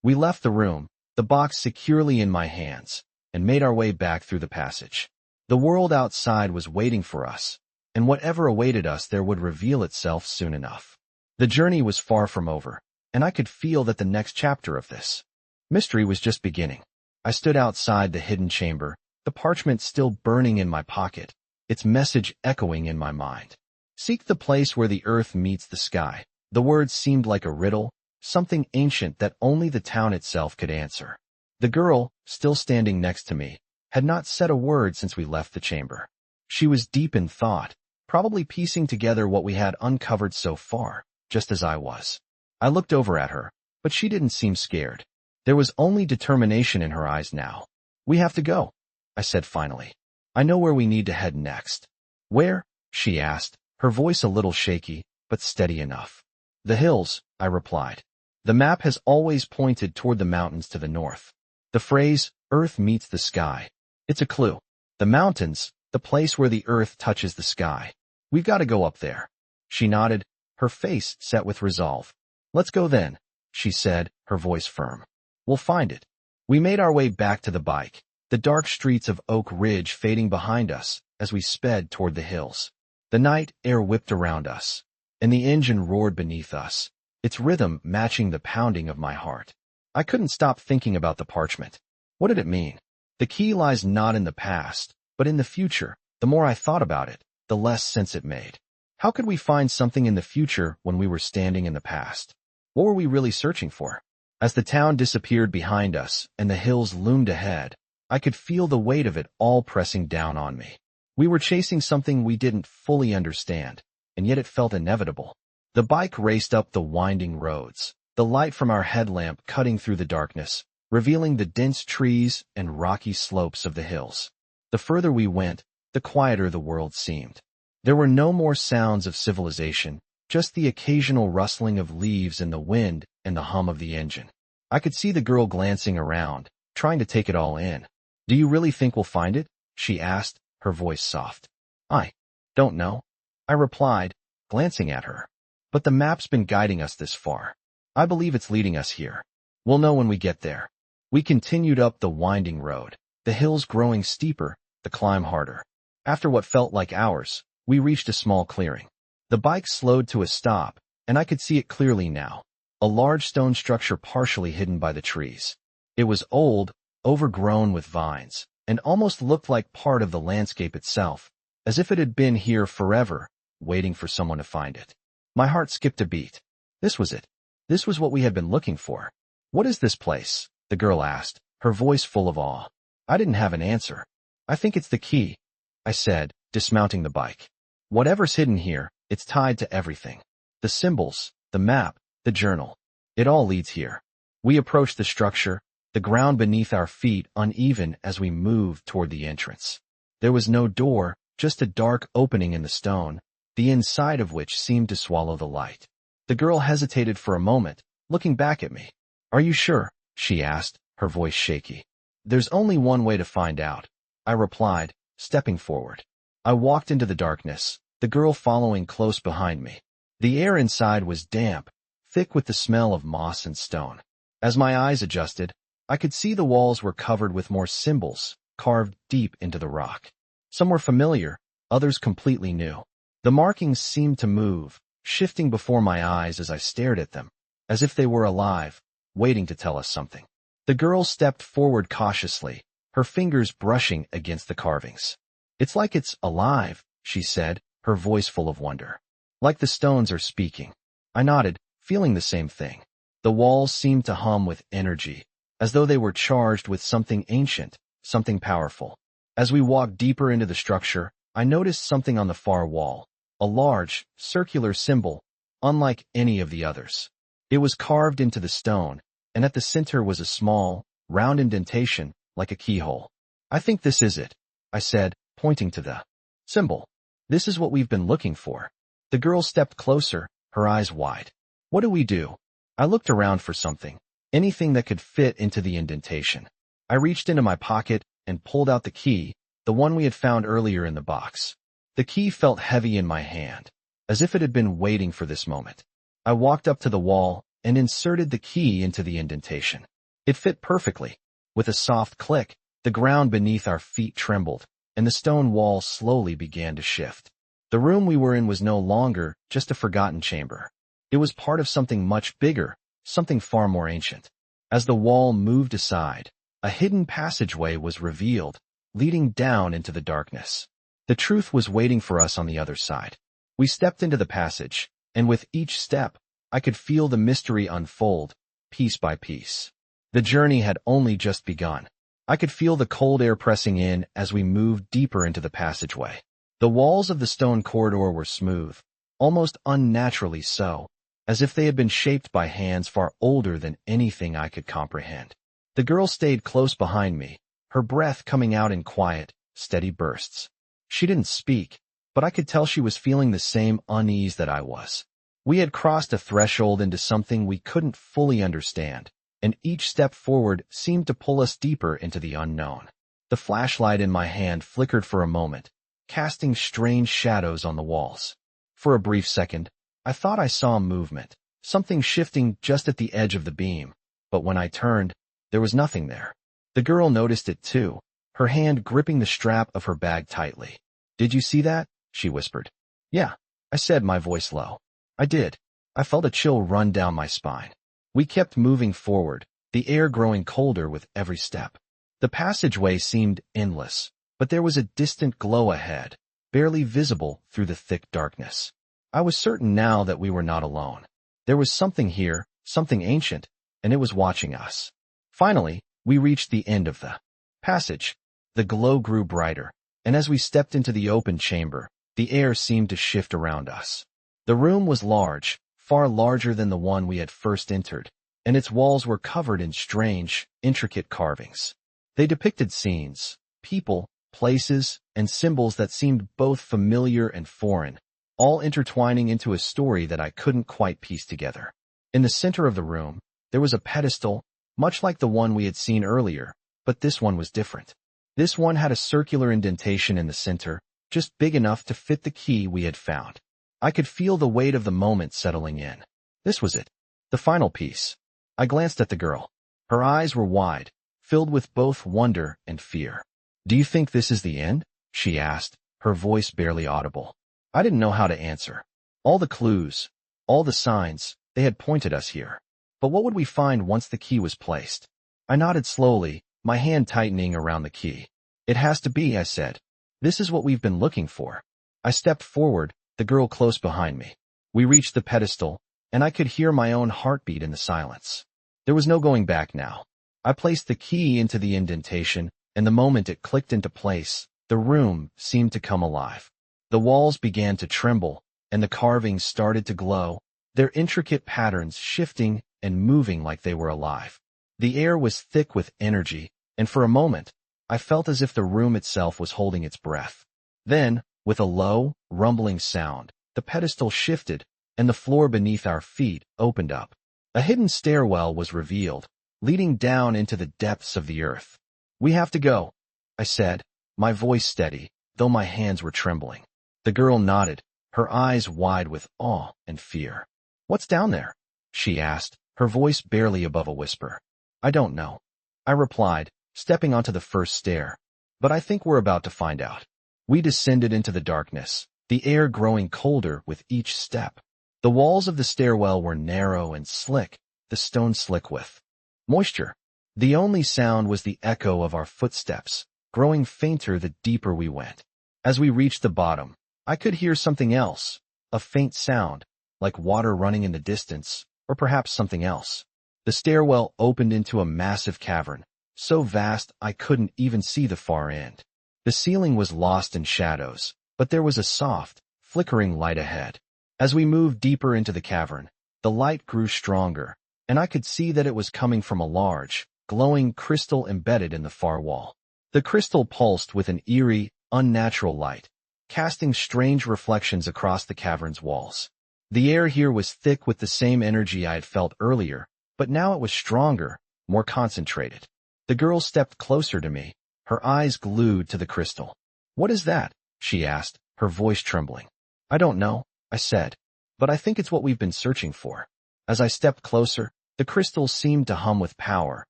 We left the room, the box securely in my hands, and made our way back through the passage. The world outside was waiting for us, and whatever awaited us there would reveal itself soon enough. The journey was far from over, and I could feel that the next chapter of this mystery was just beginning. I stood outside the hidden chamber, the parchment still burning in my pocket, its message echoing in my mind. Seek the place where the earth meets the sky. The words seemed like a riddle, something ancient that only the town itself could answer. The girl, still standing next to me, had not said a word since we left the chamber. She was deep in thought, probably piecing together what we had uncovered so far, just as I was. I looked over at her, but she didn't seem scared. There was only determination in her eyes now. We have to go, I said finally. I know where we need to head next. Where? She asked, her voice a little shaky, but steady enough. The hills, I replied. The map has always pointed toward the mountains to the north. The phrase, earth meets the sky. It's a clue. The mountains, the place where the earth touches the sky. We've got to go up there. She nodded, her face set with resolve. Let's go then, she said, her voice firm. We'll find it. We made our way back to the bike, the dark streets of Oak Ridge fading behind us as we sped toward the hills. The night air whipped around us, and the engine roared beneath us, its rhythm matching the pounding of my heart. I couldn't stop thinking about the parchment. What did it mean? The key lies not in the past, but in the future. The more I thought about it, the less sense it made. How could we find something in the future when we were standing in the past? What were we really searching for? As the town disappeared behind us and the hills loomed ahead, I could feel the weight of it all pressing down on me. We were chasing something we didn't fully understand, and yet it felt inevitable. The bike raced up the winding roads, the light from our headlamp cutting through the darkness, revealing the dense trees and rocky slopes of the hills. The further we went, the quieter the world seemed. There were no more sounds of civilization, just the occasional rustling of leaves in the wind and the hum of the engine. I could see the girl glancing around, trying to take it all in. Do you really think we'll find it? She asked, her voice soft. I don't know, I replied, glancing at her. But the map's been guiding us this far. I believe it's leading us here. We'll know when we get there. We continued up the winding road, the hills growing steeper, the climb harder. After what felt like hours, we reached a small clearing. The bike slowed to a stop, and I could see it clearly now. A large stone structure partially hidden by the trees. It was old, overgrown with vines, and almost looked like part of the landscape itself, as if it had been here forever, waiting for someone to find it. My heart skipped a beat. This was it. This was what we had been looking for. What is this place? The girl asked, her voice full of awe. I didn't have an answer. I think it's the key, I said, dismounting the bike. Whatever's hidden here, it's tied to everything. The symbols, the map, the journal. It all leads here. We approached the structure, the ground beneath our feet uneven as we moved toward the entrance. There was no door, just a dark opening in the stone, the inside of which seemed to swallow the light. The girl hesitated for a moment, looking back at me. Are you sure? She asked, her voice shaky. There's only one way to find out, I replied, stepping forward. I walked into the darkness, the girl following close behind me. The air inside was damp, thick with the smell of moss and stone. As my eyes adjusted, I could see the walls were covered with more symbols, carved deep into the rock. Some were familiar, others completely new. The markings seemed to move, shifting before my eyes as I stared at them, as if they were alive, waiting to tell us something. The girl stepped forward cautiously, her fingers brushing against the carvings. It's like it's alive, she said, her voice full of wonder. Like the stones are speaking. I nodded, feeling the same thing. The walls seemed to hum with energy, as though they were charged with something ancient, something powerful. As we walked deeper into the structure, I noticed something on the far wall, a large, circular symbol, unlike any of the others. It was carved into the stone, and at the center was a small, round indentation, like a keyhole. I think this is it, I said, pointing to the symbol. This is what we've been looking for. The girl stepped closer, her eyes wide. What do we do? I looked around for something, anything that could fit into the indentation. I reached into my pocket and pulled out the key, the one we had found earlier in the box. The key felt heavy in my hand, as if it had been waiting for this moment. I walked up to the wall and inserted the key into the indentation. It fit perfectly. With a soft click, the ground beneath our feet trembled, and the stone wall slowly began to shift. The room we were in was no longer just a forgotten chamber. It was part of something much bigger, something far more ancient. As the wall moved aside, a hidden passageway was revealed, leading down into the darkness. The truth was waiting for us on the other side. We stepped into the passage, and with each step, I could feel the mystery unfold, piece by piece. The journey had only just begun. I could feel the cold air pressing in as we moved deeper into the passageway. The walls of the stone corridor were smooth, almost unnaturally so, as if they had been shaped by hands far older than anything I could comprehend. The girl stayed close behind me, her breath coming out in quiet, steady bursts. She didn't speak, but I could tell she was feeling the same unease that I was. We had crossed a threshold into something we couldn't fully understand, and each step forward seemed to pull us deeper into the unknown. The flashlight in my hand flickered for a moment, casting strange shadows on the walls. For a brief second, I thought I saw movement, something shifting just at the edge of the beam, but when I turned, there was nothing there. The girl noticed it too, her hand gripping the strap of her bag tightly. "Did you see that?" she whispered. "Yeah," I said, my voice low. "I did." I felt a chill run down my spine. We kept moving forward, the air growing colder with every step. The passageway seemed endless, but there was a distant glow ahead, barely visible through the thick darkness. I was certain now that we were not alone. There was something here, something ancient, and it was watching us. Finally, we reached the end of the passage. The glow grew brighter, and as we stepped into the open chamber, the air seemed to shift around us. The room was large, far larger than the one we had first entered, and its walls were covered in strange, intricate carvings. They depicted scenes, people, places, and symbols that seemed both familiar and foreign, all intertwining into a story that I couldn't quite piece together. In the center of the room, there was a pedestal, much like the one we had seen earlier, but this one was different. This one had a circular indentation in the center, just big enough to fit the key we had found. I could feel the weight of the moment settling in. This was it, the final piece. I glanced at the girl. Her eyes were wide, filled with both wonder and fear. "Do you think this is the end?" she asked, her voice barely audible. I didn't know how to answer. All the clues, all the signs, they had pointed us here. But what would we find once the key was placed? I nodded slowly, my hand tightening around the key. "It has to be," I said. "This is what we've been looking for." I stepped forward, the girl close behind me. We reached the pedestal, and I could hear my own heartbeat in the silence. There was no going back now. I placed the key into the indentation, and the moment it clicked into place, the room seemed to come alive. The walls began to tremble, and the carvings started to glow, their intricate patterns shifting and moving like they were alive. The air was thick with energy, and for a moment, I felt as if the room itself was holding its breath. Then, with a low, rumbling sound, the pedestal shifted, and the floor beneath our feet opened up. A hidden stairwell was revealed, leading down into the depths of the earth. "We have to go," I said, my voice steady, though my hands were trembling. The girl nodded, her eyes wide with awe and fear. "What's down there?" she asked, her voice barely above a whisper. "I don't know," I replied, stepping onto the first stair. "But I think we're about to find out." We descended into the darkness, the air growing colder with each step. The walls of the stairwell were narrow and slick, the stone slick with moisture. The only sound was the echo of our footsteps, growing fainter the deeper we went. As we reached the bottom, I could hear something else, a faint sound, like water running in the distance, or perhaps something else. The stairwell opened into a massive cavern, so vast I couldn't even see the far end. The ceiling was lost in shadows, but there was a soft, flickering light ahead. As we moved deeper into the cavern, the light grew stronger, and I could see that it was coming from a large, glowing crystal embedded in the far wall. The crystal pulsed with an eerie, unnatural light, casting strange reflections across the cavern's walls. The air here was thick with the same energy I had felt earlier, but now it was stronger, more concentrated. The girl stepped closer to me, her eyes glued to the crystal. "What is that?" she asked, her voice trembling. "I don't know," I said, "but I think it's what we've been searching for." As I stepped closer, the crystal seemed to hum with power,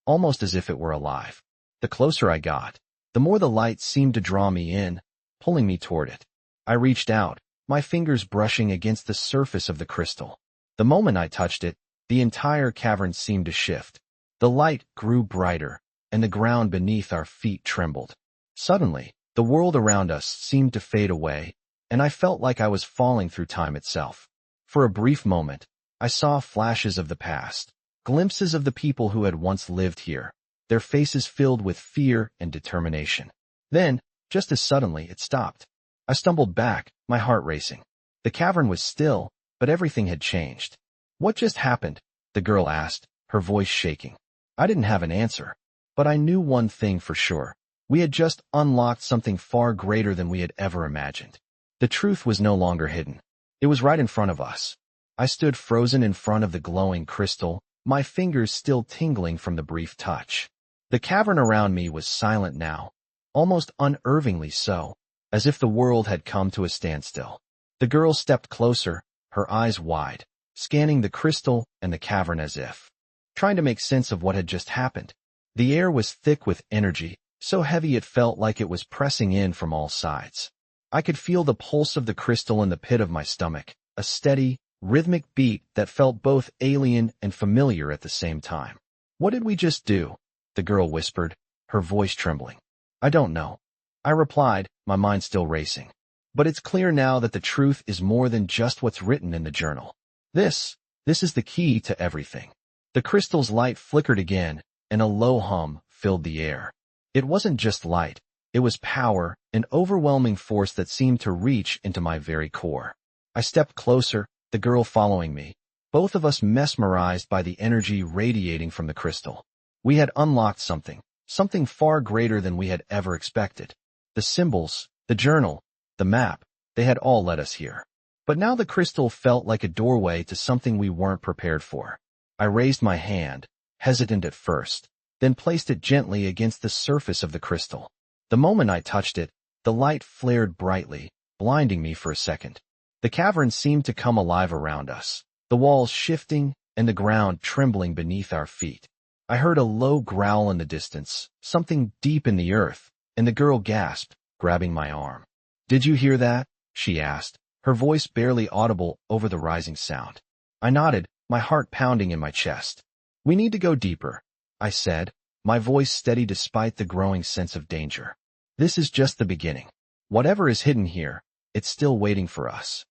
almost as if it were alive. The closer I got, the more the light seemed to draw me in, pulling me toward it. I reached out, my fingers brushing against the surface of the crystal. The moment I touched it, the entire cavern seemed to shift. The light grew brighter, and the ground beneath our feet trembled. Suddenly, the world around us seemed to fade away, and I felt like I was falling through time itself. For a brief moment, I saw flashes of the past, glimpses of the people who had once lived here, their faces filled with fear and determination. Then, just as suddenly, it stopped. I stumbled back, my heart racing. The cavern was still, but everything had changed. "What just happened?" the girl asked, her voice shaking. I didn't have an answer, but I knew one thing for sure. We had just unlocked something far greater than we had ever imagined. The truth was no longer hidden. It was right in front of us. I stood frozen in front of the glowing crystal, my fingers still tingling from the brief touch. The cavern around me was silent now, almost unnervingly so, as if the world had come to a standstill. The girl stepped closer, her eyes wide, scanning the crystal and the cavern as if trying to make sense of what had just happened. The air was thick with energy, so heavy it felt like it was pressing in from all sides. I could feel the pulse of the crystal in the pit of my stomach, a steady, rhythmic beat that felt both alien and familiar at the same time. "What did we just do?" the girl whispered, her voice trembling. "I don't know," I replied, my mind still racing. "But it's clear now that the truth is more than just what's written in the journal. This is the key to everything." The crystal's light flickered again, and a low hum filled the air. It wasn't just light, it was power, an overwhelming force that seemed to reach into my very core. I stepped closer, the girl following me, both of us mesmerized by the energy radiating from the crystal. We had unlocked something far greater than we had ever expected. The symbols, the journal, the map, they had all led us here. But now the crystal felt like a doorway to something we weren't prepared for. I raised my hand, hesitant at first, then placed it gently against the surface of the crystal. The moment I touched it, the light flared brightly, blinding me for a second. The cavern seemed to come alive around us, the walls shifting and the ground trembling beneath our feet. I heard a low growl in the distance, something deep in the earth, and the girl gasped, grabbing my arm. "Did you hear that?" she asked, her voice barely audible over the rising sound. I nodded, my heart pounding in my chest. "We need to go deeper," I said, my voice steady despite the growing sense of danger. "This is just the beginning. Whatever is hidden here, it's still waiting for us."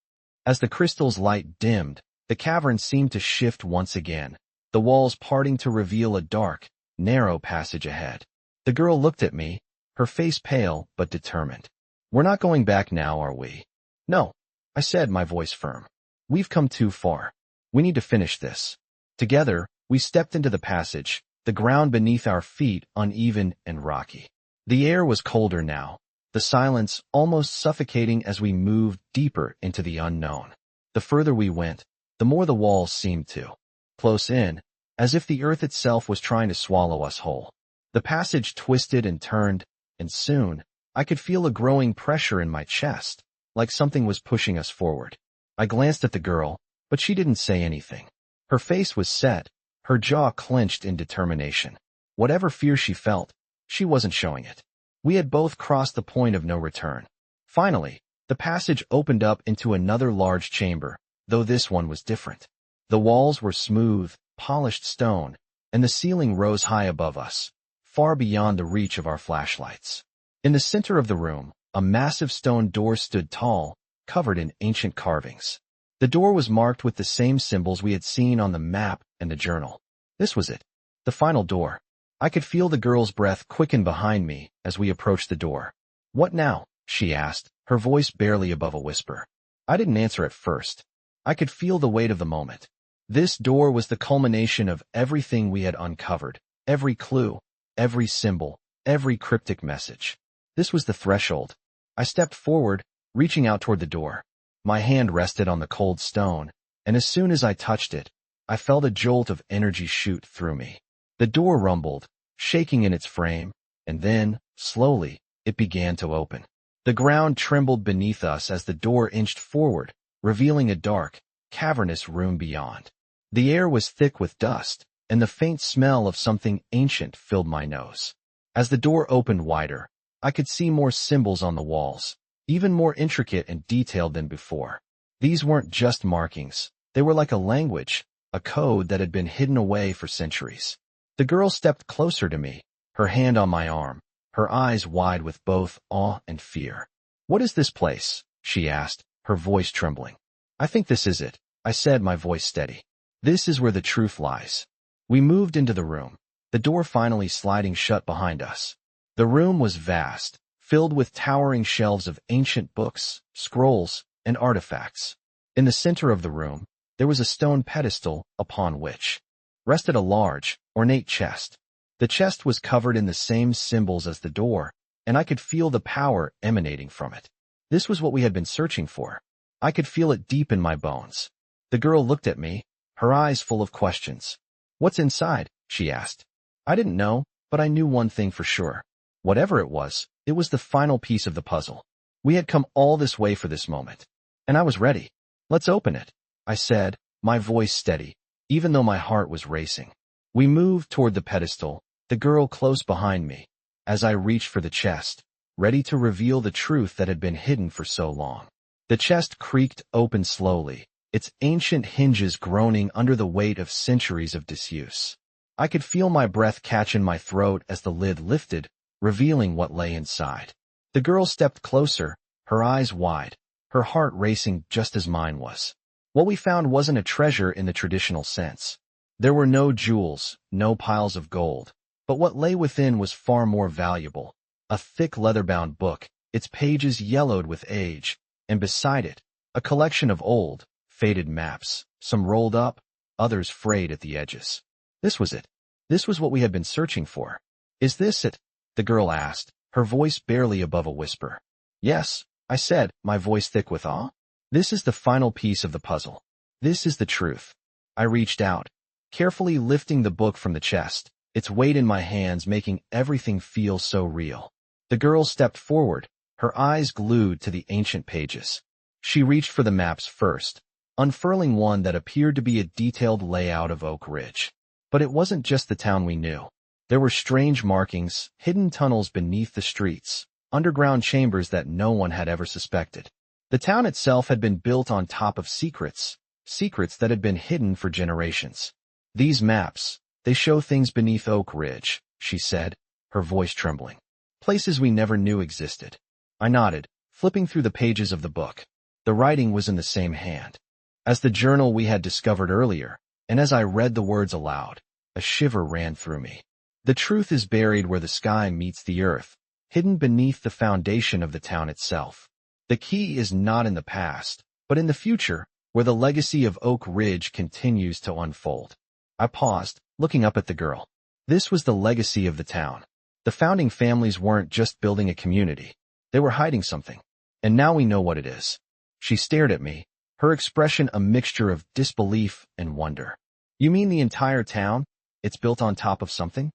As the crystal's light dimmed, the cavern seemed to shift once again, the walls parting to reveal a dark, narrow passage ahead. The girl looked at me, her face pale but determined. "We're not going back now, are we?" "No," I said, my voice firm. "We've come too far. We need to finish this." Together, we stepped into the passage, the ground beneath our feet uneven and rocky. The air was colder now, the silence almost suffocating as we moved deeper into the unknown. The further we went, the more the walls seemed to close in, as if the earth itself was trying to swallow us whole. The passage twisted and turned, and soon, I could feel a growing pressure in my chest, like something was pushing us forward. I glanced at the girl, but she didn't say anything. Her face was set, her jaw clenched in determination. Whatever fear she felt, she wasn't showing it. We had both crossed the point of no return. Finally, the passage opened up into another large chamber, though this one was different. The walls were smooth, polished stone, and the ceiling rose high above us, far beyond the reach of our flashlights. In the center of the room, a massive stone door stood tall, covered in ancient carvings. The door was marked with the same symbols we had seen on the map and the journal. This was it, the final door. I could feel the girl's breath quicken behind me as we approached the door. "What now?" she asked, her voice barely above a whisper. I didn't answer at first. I could feel the weight of the moment. This door was the culmination of everything we had uncovered, every clue, every symbol, every cryptic message. This was the threshold. I stepped forward, reaching out toward the door. My hand rested on the cold stone, and as soon as I touched it, I felt a jolt of energy shoot through me. The door rumbled, shaking in its frame, and then, slowly, it began to open. The ground trembled beneath us as the door inched forward, revealing a dark, cavernous room beyond. The air was thick with dust, and the faint smell of something ancient filled my nose. As the door opened wider, I could see more symbols on the walls, even more intricate and detailed than before. These weren't just markings, they were like a language, a code that had been hidden away for centuries. The girl stepped closer to me, her hand on my arm, her eyes wide with both awe and fear. "What is this place?" she asked, her voice trembling. "I think this is it," I said, my voice steady. "This is where the truth lies." We moved into the room, the door finally sliding shut behind us. The room was vast, filled with towering shelves of ancient books, scrolls, and artifacts. In the center of the room, there was a stone pedestal upon which rested a large, ornate chest. The chest was covered in the same symbols as the door, and I could feel the power emanating from it. This was what we had been searching for. I could feel it deep in my bones. The girl looked at me, her eyes full of questions. "What's inside?" she asked. I didn't know, but I knew one thing for sure. Whatever it was the final piece of the puzzle. We had come all this way for this moment, and I was ready. "Let's open it," I said, my voice steady, even though my heart was racing. We moved toward the pedestal, the girl close behind me, as I reached for the chest, ready to reveal the truth that had been hidden for so long. The chest creaked open slowly, its ancient hinges groaning under the weight of centuries of disuse. I could feel my breath catch in my throat as the lid lifted, revealing what lay inside. The girl stepped closer, her eyes wide, her heart racing just as mine was. What we found wasn't a treasure in the traditional sense. There were no jewels, no piles of gold, but what lay within was far more valuable. A thick leather-bound book, its pages yellowed with age, and beside it, a collection of old, faded maps, some rolled up, others frayed at the edges. This was it. This was what we had been searching for. "Is this it?" the girl asked, her voice barely above a whisper. "Yes," I said, my voice thick with awe. "This is the final piece of the puzzle. This is the truth." I reached out, carefully lifting the book from the chest, its weight in my hands making everything feel so real. The girl stepped forward, her eyes glued to the ancient pages. She reached for the maps first, unfurling one that appeared to be a detailed layout of Oak Ridge. But it wasn't just the town we knew. There were strange markings, hidden tunnels beneath the streets, underground chambers that no one had ever suspected. The town itself had been built on top of secrets that had been hidden for generations. "These maps, they show things beneath Oak Ridge," she said, her voice trembling. "Places we never knew existed." I nodded, flipping through the pages of the book. The writing was in the same hand as the journal we had discovered earlier, and as I read the words aloud, a shiver ran through me. "The truth is buried where the sky meets the earth, hidden beneath the foundation of the town itself. The key is not in the past, but in the future, where the legacy of Oak Ridge continues to unfold." I paused, looking up at the girl. This was the legacy of the town. The founding families weren't just building a community. They were hiding something. And now we know what it is. She stared at me, her expression a mixture of disbelief and wonder. "You mean the entire town? It's built on top of something?"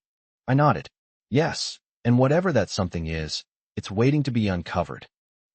I nodded. "Yes, and whatever that something is, it's waiting to be uncovered."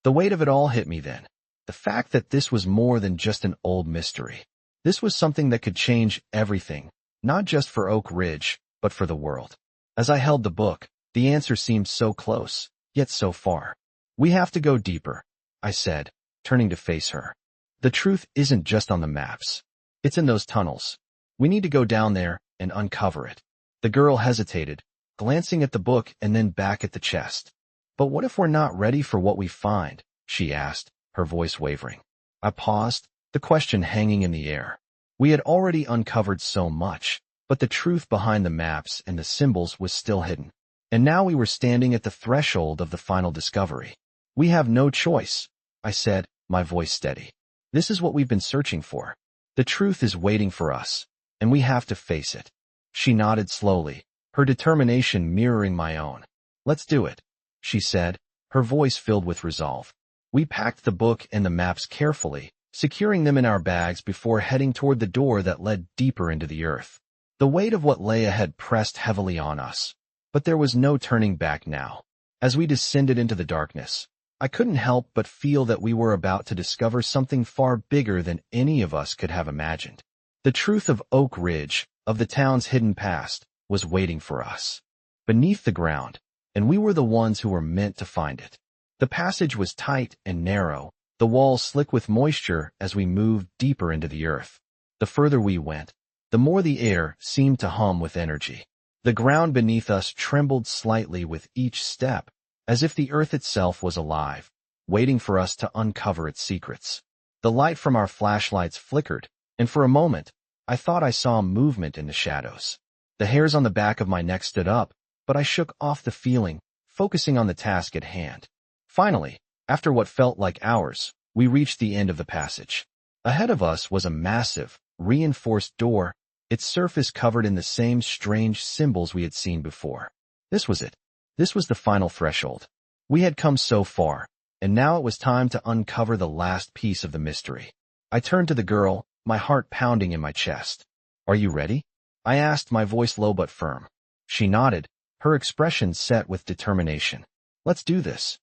The weight of it all hit me then. The fact that this was more than just an old mystery. This was something that could change everything, not just for Oak Ridge, but for the world. As I held the book, the answer seemed so close, yet so far. "We have to go deeper," I said, turning to face her. "The truth isn't just on the maps. It's in those tunnels. We need to go down there and uncover it." The girl hesitated, glancing at the book and then back at the chest. "But what if we're not ready for what we find?" she asked, her voice wavering. I paused, the question hanging in the air. We had already uncovered so much, but the truth behind the maps and the symbols was still hidden. And now we were standing at the threshold of the final discovery. "We have no choice," I said, my voice steady. "This is what we've been searching for. The truth is waiting for us, and we have to face it." She nodded slowly, her determination mirroring my own. "Let's do it," she said, her voice filled with resolve. We packed the book and the maps carefully, securing them in our bags before heading toward the door that led deeper into the earth. The weight of what lay ahead pressed heavily on us, but there was no turning back now. As we descended into the darkness, I couldn't help but feel that we were about to discover something far bigger than any of us could have imagined. The truth of Oak Ridge, of the town's hidden past, was waiting for us beneath the ground, and we were the ones who were meant to find it. The passage was tight and narrow, the walls slick with moisture as we moved deeper into the earth. The further we went, the more the air seemed to hum with energy. The ground beneath us trembled slightly with each step, as if the earth itself was alive, waiting for us to uncover its secrets. The light from our flashlights flickered, and for a moment, I thought I saw movement in the shadows. The hairs on the back of my neck stood up, but I shook off the feeling, focusing on the task at hand. Finally, after what felt like hours, we reached the end of the passage. Ahead of us was a massive, reinforced door, its surface covered in the same strange symbols we had seen before. This was it. This was the final threshold. We had come so far, and now it was time to uncover the last piece of the mystery. I turned to the girl, my heart pounding in my chest. "Are you ready?" I asked, my voice low but firm. She nodded, her expression set with determination. "Let's do this."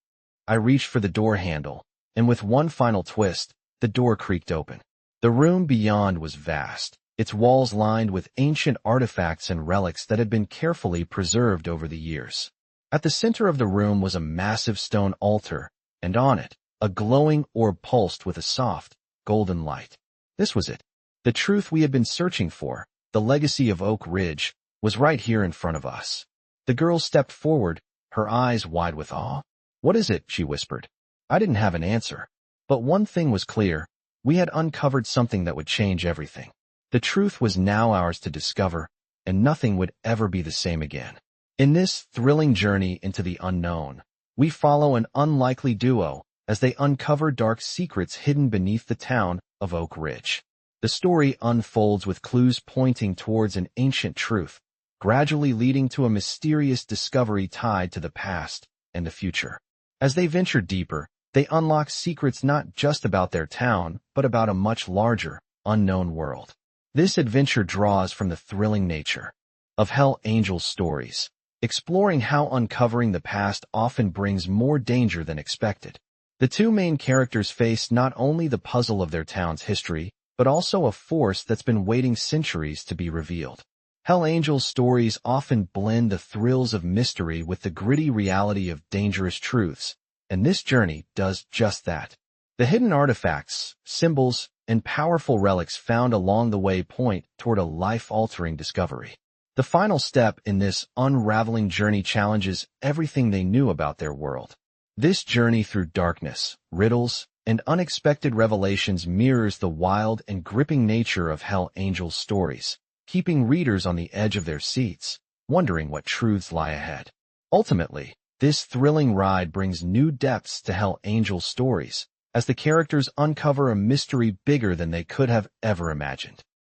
I reached for the door handle, and with one final twist, the door creaked open. The room beyond was vast, its walls lined with ancient artifacts and relics that had been carefully preserved over the years. At the center of the room was a massive stone altar, and on it, a glowing orb pulsed with a soft, golden light. This was it. The truth we had been searching for, the legacy of Oak Ridge, was right here in front of us. The girl stepped forward, her eyes wide with awe. "What is it?" she whispered. I didn't have an answer, but one thing was clear. We had uncovered something that would change everything. The truth was now ours to discover, and nothing would ever be the same again. In this thrilling journey into the unknown, we follow an unlikely duo as they uncover dark secrets hidden beneath the town of Oak Ridge. The story unfolds with clues pointing towards an ancient truth, gradually leading to a mysterious discovery tied to the past and the future. As they venture deeper, they unlock secrets not just about their town, but about a much larger, unknown world. This adventure draws from the thrilling nature of Hell Angels stories, exploring how uncovering the past often brings more danger than expected. The two main characters face not only the puzzle of their town's history, but also a force that's been waiting centuries to be revealed. Hell Angels stories often blend the thrills of mystery with the gritty reality of dangerous truths, and this journey does just that. The hidden artifacts, symbols, and powerful relics found along the way point toward a life-altering discovery. The final step in this unraveling journey challenges everything they knew about their world. This journey through darkness, riddles, and unexpected revelations mirrors the wild and gripping nature of Hell Angels stories, keeping readers on the edge of their seats, wondering what truths lie ahead. Ultimately, this thrilling ride brings new depths to Hell Angels stories, as the characters uncover a mystery bigger than they could have ever imagined.